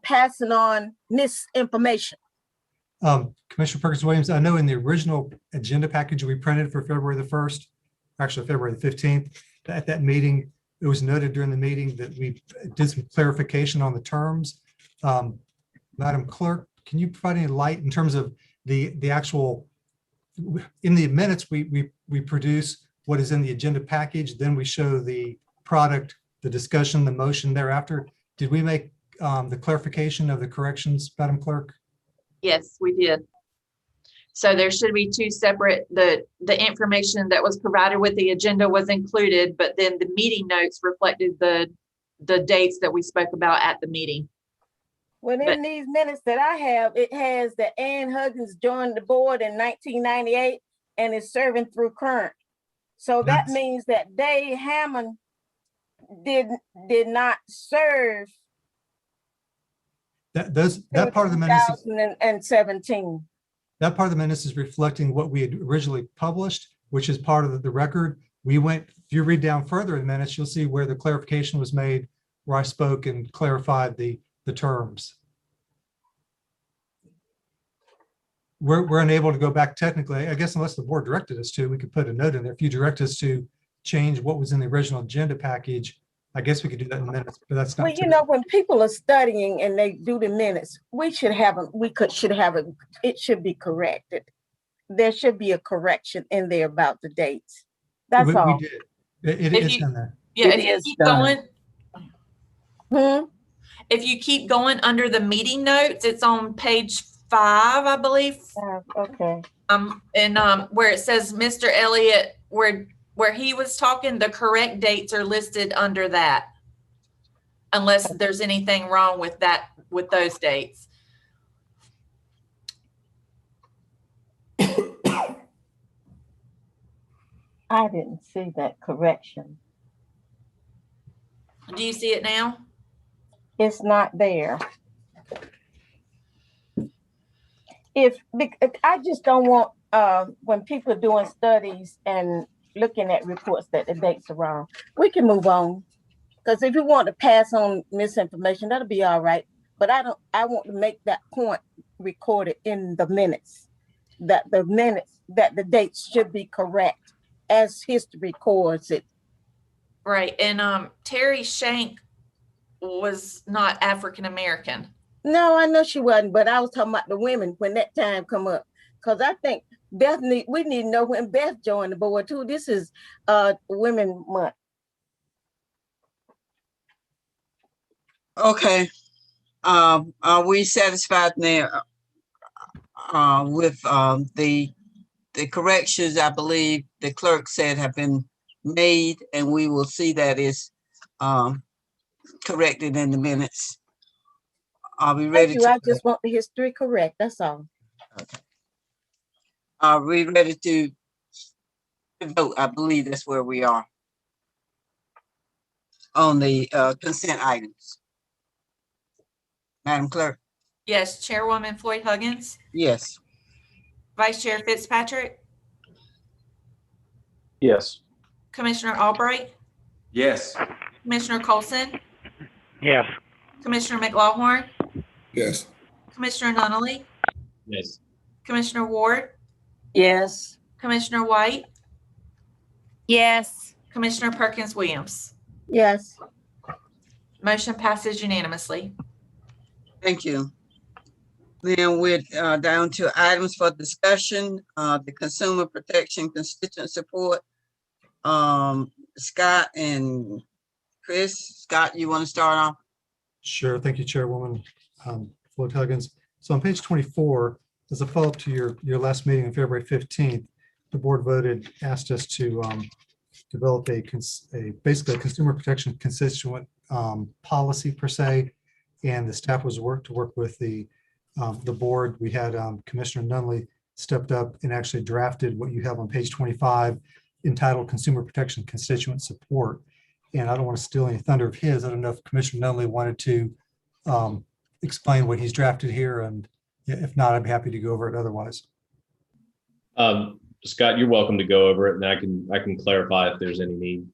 passing on misinformation? Commissioner Perkins Williams, I know in the original agenda package we printed for February the 1st, actually February the 15th, at that meeting, it was noted during the meeting that we did some clarification on the terms. Madam Clerk, can you provide any light in terms of the actual, in the minutes, we produce what is in the agenda package, then we show the product, the discussion, the motion thereafter. Did we make the clarification of the corrections, Madam Clerk? Yes, we did. So there should be 2 separate, the information that was provided with the agenda was included, but then the meeting notes reflected the dates that we spoke about at the meeting. Well, in these minutes that I have, it has that Ann Huggins joined the board in 1998 and is serving through current. So that means that Dave Hammond did not serve. That part of the minutes. 2017. That part of the minutes is reflecting what we had originally published, which is part of the record. We went, if you read down further in the minutes, you'll see where the clarification was made where I spoke and clarified the terms. We're unable to go back technically, I guess, unless the board directed us to. We could put a note in there. If you direct us to change what was in the original agenda package, I guess we could do that in minutes, but that's not. Well, you know, when people are studying and they do the minutes, we should have them. It should be corrected. There should be a correction in there about the dates. That's all. We did. It's in there. Yeah, It if you is keep done. going, if you keep going under the meeting notes, it's on page 5, I believe. Okay. And where it says Mr. Elliott, where he was talking, the correct dates are listed under that. Unless there's anything wrong with that, with those dates. I didn't see that correction. Do you see it now? It's not there. I just don't want, when people are doing studies and looking at reports that the dates are wrong, we can move on. Because if you want to pass on misinformation, that'll be all right. But I want to make that point recorded in the minutes, that the dates should be correct as history records it. Right. And Terry Shank was not African American. No, I know she wasn't, but I was talking about the women when that time come up. Because I think we need to know when Beth joined the board too. This is Women Month. Okay. Are we satisfied now with the corrections? I believe the clerk said have been made, and we will see that is corrected in the minutes. Are we ready? I just want the history correct. That's all. Okay. Are we ready to vote? I believe that's where we are on the consent items. Madam Clerk? Yes. Chairwoman Floyd Huggins? Yes. Vice Chair Fitzpatrick? Yes. Commissioner Albright? Yes. Commissioner Colson? Yes. Commissioner McLaughlin? Yes. Commissioner Nunley? Yes. Commissioner Ward? Yes. Commissioner White? Yes. Commissioner Perkins Williams? Yes. Motion passes unanimously. Thank you. Then we're down to items for discussion, the consumer protection constituent support. Scott and Chris. Scott, you want to start off? Sure. Thank you, Chairwoman Floyd Huggins. So on page 24, as a follow-up to your last meeting on February 15th, the board asked us to develop basically a consumer protection constituent policy per se, and the staff was to work with the board. We had Commissioner Nunley stepped up and actually drafted what you have on page 25, entitled Consumer Protection Constituent Support. And I don't want to steal any thunder of his. I don't know if Commissioner Nunley wanted to explain what he's drafted here, and if not, I'd be happy to go over it otherwise. Scott, you're welcome to go over it, and I can clarify if there's any need.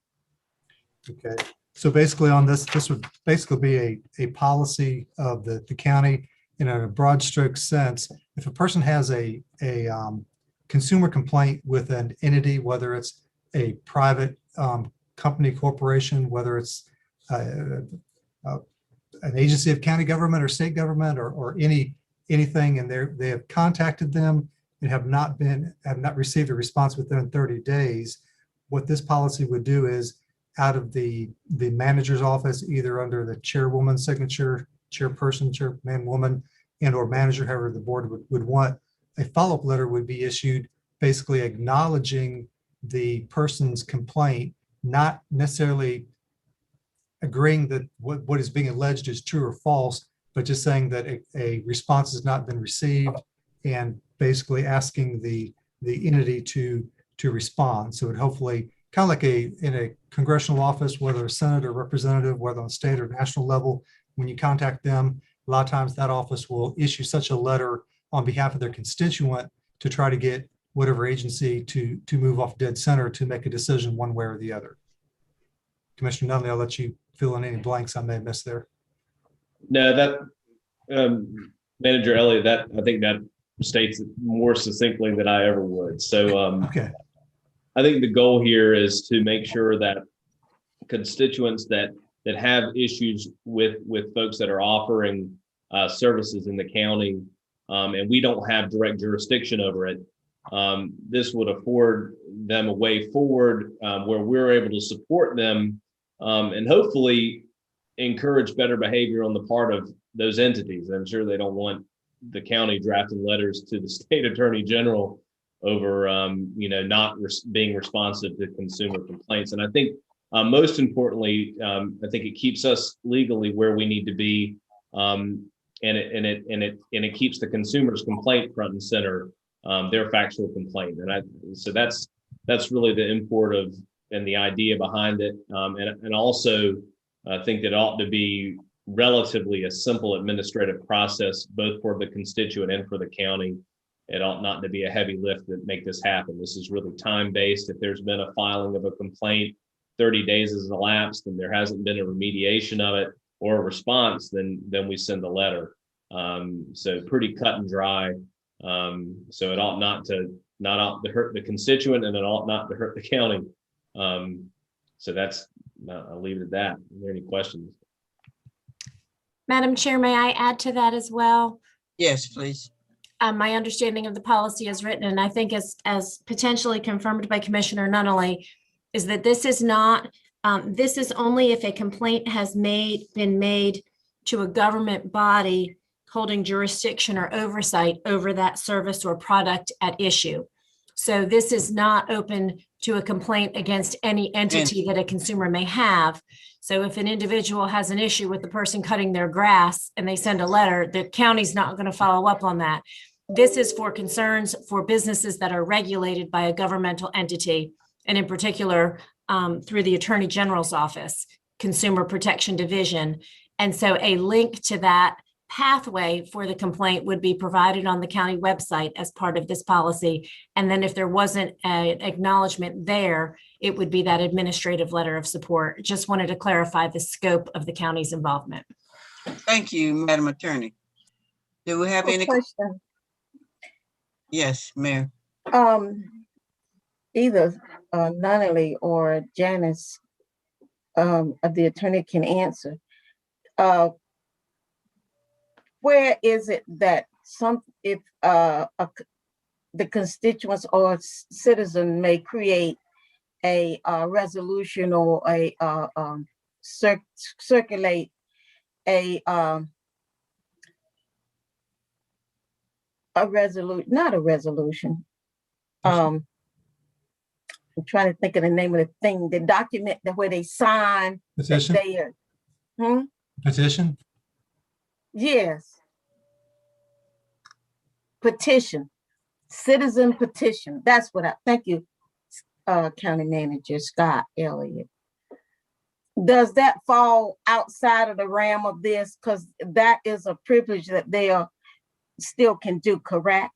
Okay. So basically on this would basically be a policy of the county in a broad stroke sense. If a person has a consumer complaint with an entity, whether it's a private company, corporation, whether it's an agency of county government or state government or anything, and they have contacted them and have not received a response within 30 days, what this policy would do is, out of the manager's office, either under the chairwoman's signature, chairperson, chairman, woman, and or manager, however the board would want, a follow-up letter would be issued basically acknowledging the person's complaint, not necessarily agreeing that what is being alleged is true or false, but just saying that a response has not been received, and basically asking the entity to respond. So it hopefully, kind of like in a congressional office, whether a senator or representative, whether on state or national level, when you contact them, a lot of times that office will issue such a letter on behalf of their constituent to try to get whatever agency to move off dead center to make a decision one way or the other. Commissioner Nunley, I'll let you fill in any blanks I may miss there. No, that Manager Elliott, that I think that states it more succinctly than I ever would. So Okay. I think the goal here is to make sure that constituents that have issues with folks that are offering services in the county, and we don't have direct jurisdiction over it, this would afford them a way forward where we're able to support them and hopefully encourage better behavior on the part of those entities. I'm sure they don't want the county drafting letters to the state attorney general over not being responsive to consumer complaints. And I think most importantly, I think it keeps us legally where we need to be, and it keeps the consumer's complaint front and center, their factual complaint. And so that's really the import of and the idea behind it, and also I think that it ought to be relatively a simple administrative process, both for the constituent and for the county. It ought not to be a heavy lift that make this happen. This is really time-based. If there's been a filing of a complaint, 30 days has elapsed and there hasn't been a remediation of it or a response, then we send a letter. So pretty cut and dry. So it ought not to hurt the constituent, and it ought not to hurt the county. So that's, I'll leave it at that. Are there any questions? Madam Chair, may I add to that as well? Yes, please. My understanding of the policy as written, and I think as potentially confirmed by Commissioner Nunley, is that this is not, this is only if a complaint has been made to a government body holding jurisdiction or oversight over that service or product at issue. So this is not open to a complaint against any entity that a consumer may have. So if an individual has an issue with the person cutting their grass and they send a letter, the county's not going to follow up on that. This is for concerns for businesses that are regulated by a governmental entity, and in particular, through the Attorney General's office, Consumer Protection Division. And so a link to that pathway for the complaint would be provided on the county website as part of this policy. And then if there wasn't an acknowledgement there, it would be that administrative letter of support. Just wanted to clarify the scope of the county's involvement. Thank you, Madam Attorney. Do we have any question? Yes, Mayor. Either Nunley or Janice, the attorney, can answer. Where is it that if the constituents or citizen may create a resolution or a circulate a resolution, not a resolution. I'm trying to think of the name of the thing, the document that where they sign. Petition? That they are, Petition? Yes. Petition, citizen petition. That's what thank you, County Manager Scott Elliott. Does that fall outside of the realm of this? Because that is a privilege that they still can do, correct?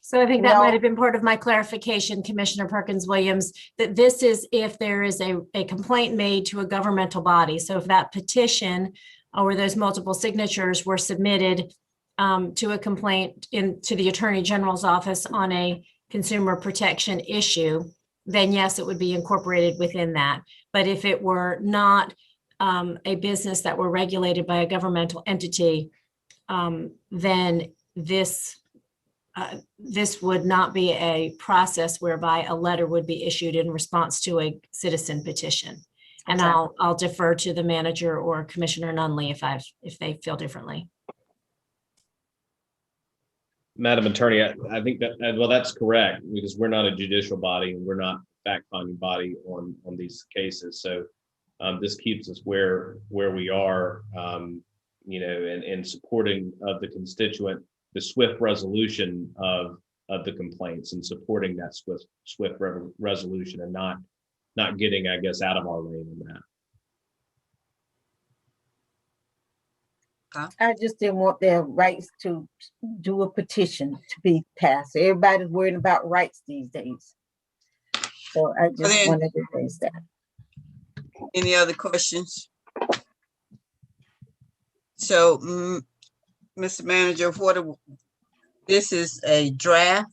So I think that might have been part of my clarification, Commissioner Perkins Williams, that this is if there is a complaint made to a governmental body. So if that petition or those multiple signatures were submitted to a complaint to the Attorney General's office on a consumer protection issue, then yes, it would be incorporated within that. But if it were not a business that were regulated by a governmental entity, then this would not be a process whereby a letter would be issued in response to a citizen petition. And okay. I'll defer to the manager or Commissioner Nunley if they feel differently. Madam Attorney, I think that, well, that's correct, because we're not a judicial body and we're not a fact-finding body on these cases. So this keeps us where we are, in supporting of the constituent, the swift resolution of the complaints and supporting that swift resolution and not getting, I guess, out of our lane in that. I just didn't want their rights to do a petition to be passed. Everybody's worried about rights these days. So I just wanted to raise that. Any other questions? So, Mr. Manager, this is a draft.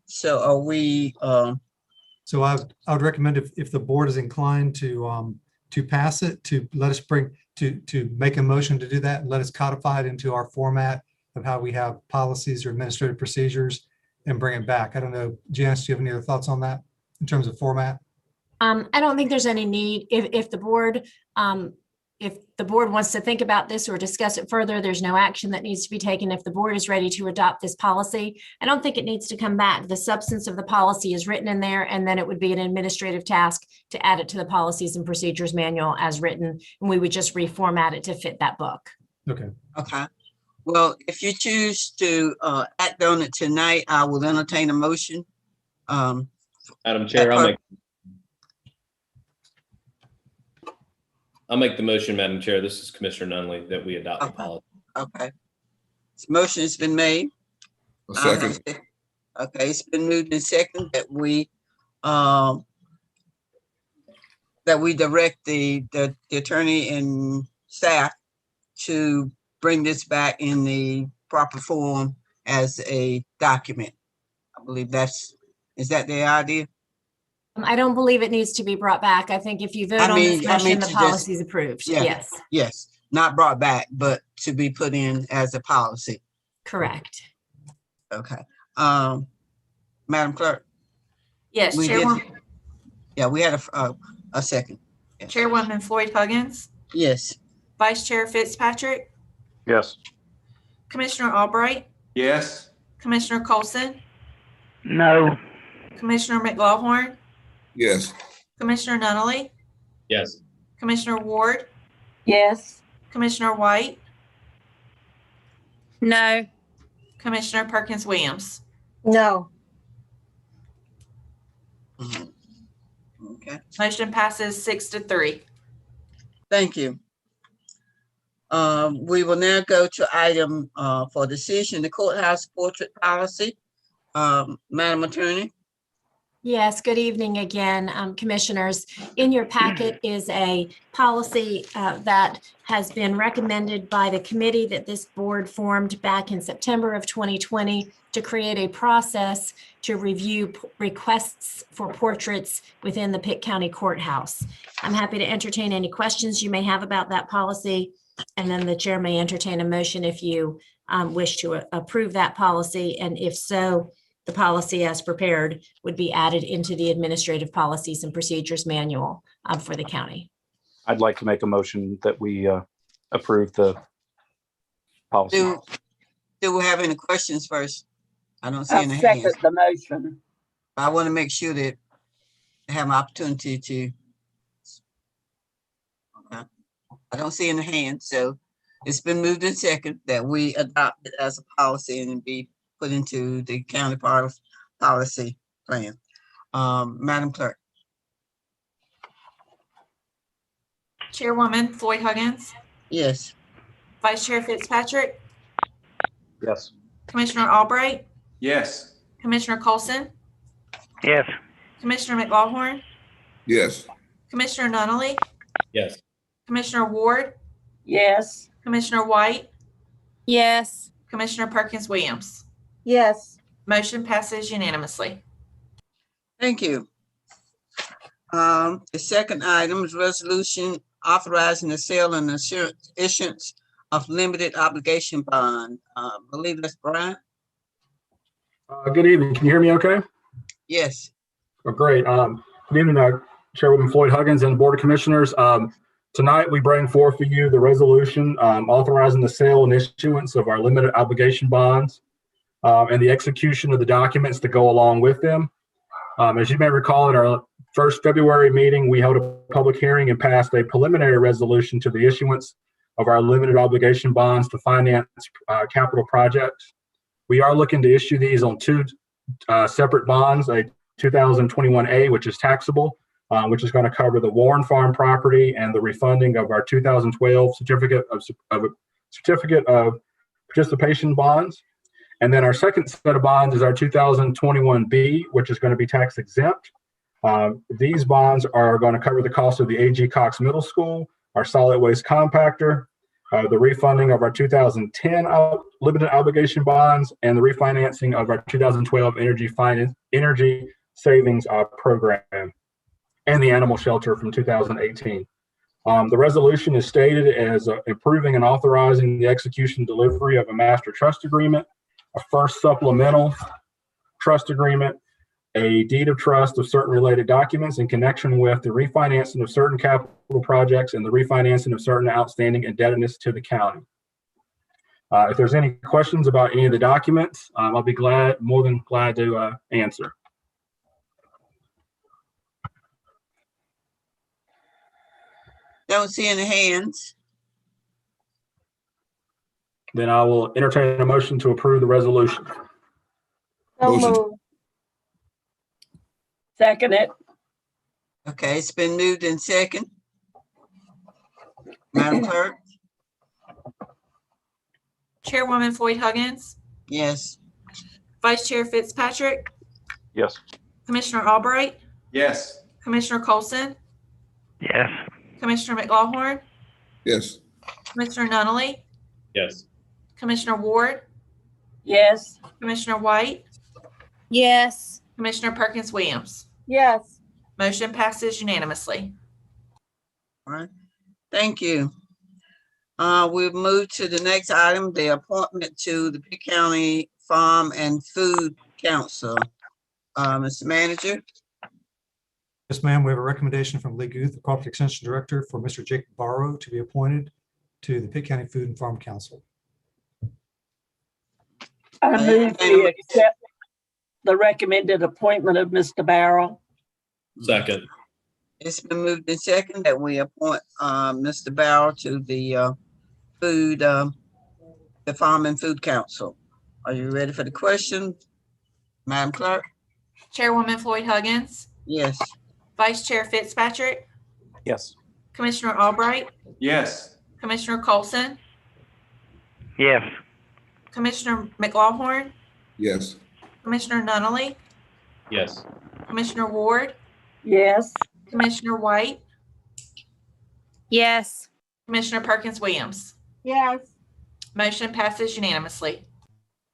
So are we, So I would recommend if the board is inclined to pass it, to let us to make a motion to do that and let us codify it into our format of how we have policies or administrative procedures and bring it back. I don't know, Janice, do you have any other thoughts on that in terms of format? I don't think there's any need if the board wants to think about this or discuss it further, there's no action that needs to be taken. If the board is ready to adopt this policy, I don't think it needs to come back. The substance of the policy is written in there, and then it would be an administrative task to add it to the policies and procedures manual as written, and we would just reformat it to fit that book. Okay. okay. Well, if you choose to act on it tonight, I will entertain a motion. Madam Chair, I'll make the motion, Madam Chair. This is Commissioner Nunley, that we adopt the policy. Okay. This motion has been made. A second. Okay, it's been moved and second that we direct the attorney and staff to bring this back in the proper form as a document. I believe is that the idea? I don't believe it needs to be brought back. I think if you vote on this motion, the policy is approved. Yes. Yes, not brought back, but to be put in as a policy. Correct. Okay. Madam Clerk. Yes, We had a second. Yes. Chairwoman Floyd Huggins, Yes. Vice Chair Fitzpatrick, Yes. Commissioner Albright, Yes. Commissioner Colson, No. Commissioner McLaughlin, Yes. Commissioner Nunley, Yes. Commissioner Ward, Yes. Commissioner White, No. Commissioner Perkins Williams. No. Okay. Motion passes 6-3. Thank you. We will now go to item for decision, the courthouse portrait policy. Madam Attorney. Yes, good evening again, commissioners. In your packet is a policy that has been recommended by the committee that this board formed back in September of 2020 to create a process to review requests for portraits within the Pitt County Courthouse. I'm happy to entertain any questions you may have about that policy, and then the chair may entertain a motion if you wish to approve that policy, and if so, the policy as prepared would be added into the administrative policies and procedures manual for the county. I'd like to make a motion that we approve the policy. Do we have any questions first? I don't see I any second hands. the motion. I want to make sure that I have an opportunity to. Okay. I don't see any hands, so it's been moved in second that we adopt it as a policy and be put into the county policy plan. Madam Clerk. Chairwoman Floyd Huggins, Yes. Vice Chair Fitzpatrick, Yes. Commissioner Albright, Yes. Commissioner Colson, Yes. Commissioner McLaughlin, Yes. Commissioner Nunley, Yes. Commissioner Ward, Yes. Commissioner White, Yes. Commissioner Perkins Williams. Yes. Motion passes unanimously. Thank you. The second item is resolution authorizing the sale and issuance of limited obligation bond. I believe that's Brian. Good evening. Can you hear me okay? Yes. Oh, great. Good evening, Chairwoman Floyd Huggins and Board of Commissioners. Tonight, we bring forth for you the resolution authorizing the sale and issuance of our limited obligation bonds and the execution of the documents that go along with them. As you may recall, at our first February meeting, we held a public hearing and passed a preliminary resolution to the issuance of our limited obligation bonds to finance capital projects. We are looking to issue these on two separate bonds, a 2021A, which is taxable, which is going to cover the Warren Farm property and the refunding of our 2012 certificate of participation bonds. And then our second set of bonds is our 2021B, which is going to be tax exempt. These bonds are going to cover the cost of the A.G. Cox Middle School, our solid waste compactor, the refunding of our 2010 limited obligation bonds, and the refinancing of our 2012 energy savings program, and the animal shelter from 2018. The resolution is stated as approving and authorizing the execution and delivery of a master trust agreement, a first supplemental trust agreement, a deed of trust of certain related documents in connection with the refinancing of certain capital projects and the refinancing of certain outstanding indebtedness to the county. If there's any questions about any of the documents, I'll be more than glad to answer. Don't see any hands. Then I will entertain a motion to approve the resolution. So Motion. moved. Second it. Okay, it's been moved in second. Madam Clerk? Chairwoman Floyd Huggins, Yes. Vice Chair Fitzpatrick, Yes. Commissioner Albright, Yes. Commissioner Colson, Yes. Commissioner McLaughlin, Yes. Commissioner Nunley, Yes. Commissioner Ward, Yes. Commissioner White, Yes. Commissioner Perkins Williams. Yes. Motion passes unanimously. All right. Thank you. We'll move to the next item, the appointment to the Pitt County Farm and Food Council. Mr. Manager? Yes, ma'am. We have a recommendation from Lee Guth, the Corporate Extension Director, for Mr. Jake Barrow to be appointed to the Pitt County Food and Farm Council. I move we accept the recommended appointment of Mr. Barrow. Second. It's been moved in second that we appoint Mr. Barrow to the Farm and Food Council. Are you ready for the question, Madam Clerk? Chairwoman Floyd Huggins, Yes. Vice Chair Fitzpatrick, Yes. Commissioner Albright, Yes. Commissioner Colson, Yes. Commissioner McLaughlin, Yes. Commissioner Nunley, Yes. Commissioner Ward, Yes. Commissioner White, Yes. Commissioner Perkins Williams. Yes. Motion passes unanimously.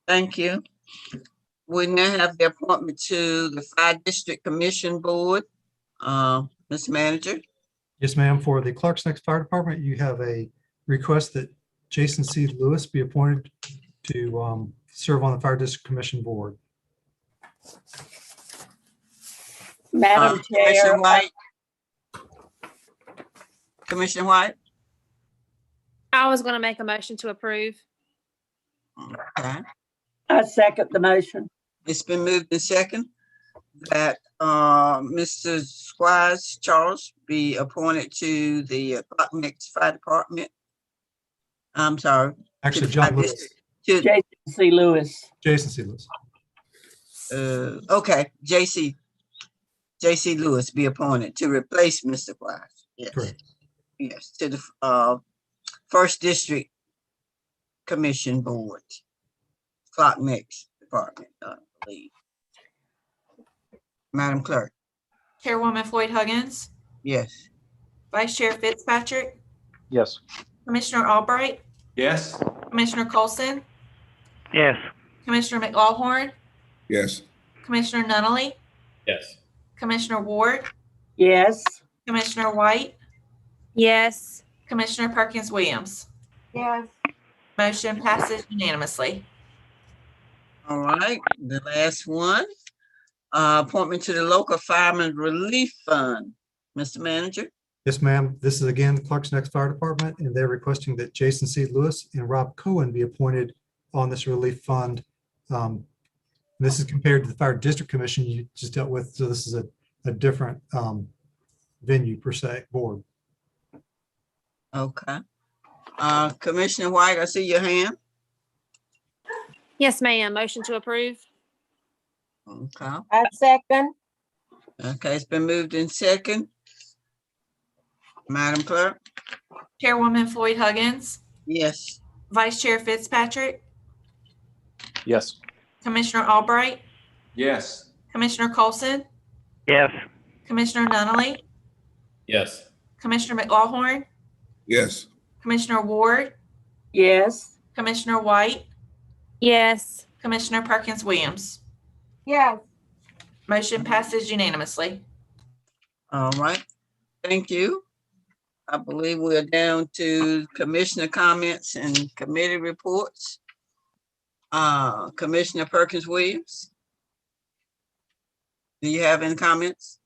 Thank you. We now have the appointment to the Fire District Commission Board. Mr. Manager? Yes, ma'am. For the Clarks Neck Fire Department, you have a request that Jason C. Lewis be appointed to serve on the Fire District Commission Board. Madam Chair. Commissioner White? Commissioner White? I was going to make a motion to approve. Okay. I second the motion. It's been moved in second that Mr. Squires Charles be appointed to the Clark Neck Fire Department. I'm sorry. Actually, John Lewis. Jason C. Lewis. Jason C. Lewis. Okay, J.C. Lewis be appointed to replace Mr. Squires. Yes. Correct. Yes, to the First District Commission Board, Clark Neck Department, I believe. Madam Clerk? Chairwoman Floyd Huggins, Yes. Vice Chair Fitzpatrick, Yes. Commissioner Albright, Yes. Commissioner Colson, Yes. Commissioner McLaughlin, Yes. Commissioner Nunley, Yes. Commissioner Ward, Yes. Commissioner White, Yes. Commissioner Perkins Williams. Yes. Motion passes unanimously. All right, the last one, appointment to the Local Fireman Relief Fund. Mr. Manager? Yes, ma'am. This is again the Clarks Neck Fire Department, and they're requesting that Jason C. Lewis and Rob Cohen be appointed on this relief fund. This is compared to the Fire District Commission you just dealt with, so this is a different venue per se, board. Okay. Commissioner White, I see your hand. Yes, ma'am. Motion to approve. Okay. I second. Okay, it's been moved in second. Madam Clerk? Chairwoman Floyd Huggins, Yes. Vice Chair Fitzpatrick, Yes. Commissioner Albright, Yes. Commissioner Colson, Yes. Commissioner Nunley, Yes. Commissioner McLaughlin, Yes. Commissioner Ward, Yes. Commissioner White, Yes. Commissioner Perkins Williams. Yes. Motion passes unanimously. All right, thank you. I believe we're down to commissioner comments and committee reports. Commissioner Perkins Williams. Do you have any comments?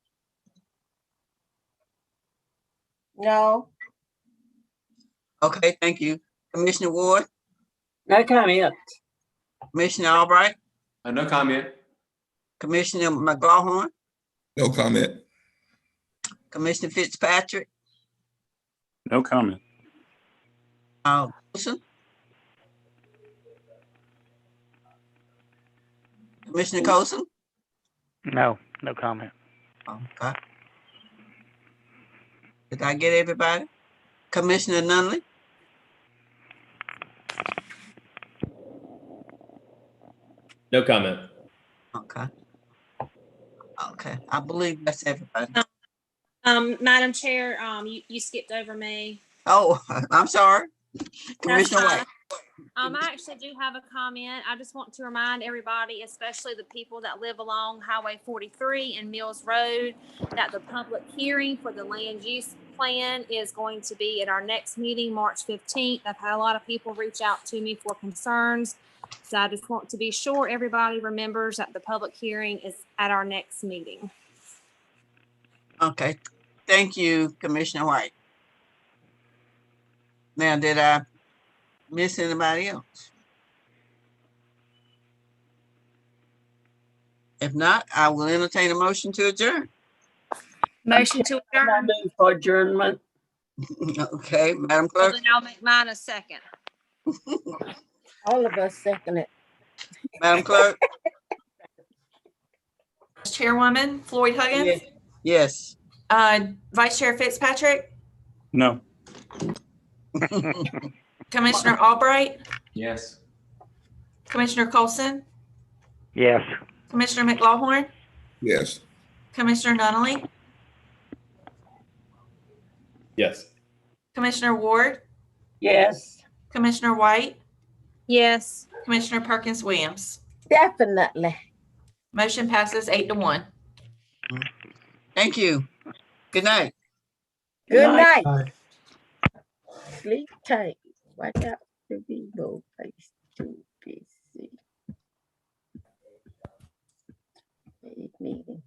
No. Okay, thank you. Commissioner Ward, No comment. Commissioner Albright, No comment. Commissioner McLaughlin, No comment. Commissioner Fitzpatrick, No comment. Wilson, Commissioner Colson. No comment. Okay. Did I get everybody? Commissioner Nunley? No comment. Okay. Okay, I believe that's everybody. Madam Chair, you skipped over me. Oh, I'm sorry. That's Commissioner fine. White. I actually do have a comment. I just want to remind everybody, especially the people that live along Highway 43 and Mills Road, that the public hearing for the land use plan is going to be at our next meeting, March 15th. I've had a lot of people reach out to me for concerns. So I just want to be sure everybody remembers that the public hearing is at our next meeting. Okay, thank you, Commissioner White. Now, did I miss anybody else? If not, I will entertain a motion to adjourn. Motion to I adjourn. move for adjournment. Okay, Madam Well, Clerk, then I'll make mine a second. All of us second it. Madam Clerk, Chairwoman Floyd Huggins, yes. Vice Chair Fitzpatrick, No. Commissioner Albright, Yes. Commissioner Colson, Yes. Commissioner McLaughlin, Yes. Commissioner Nunley, Yes. Commissioner Ward, Yes. Commissioner White, Yes. Commissioner Perkins Williams. Definitely. Motion passes 8-1. Thank you. Good night. Good night. Aye. Sleep tight. Watch out to be no place to be seen. Meeting.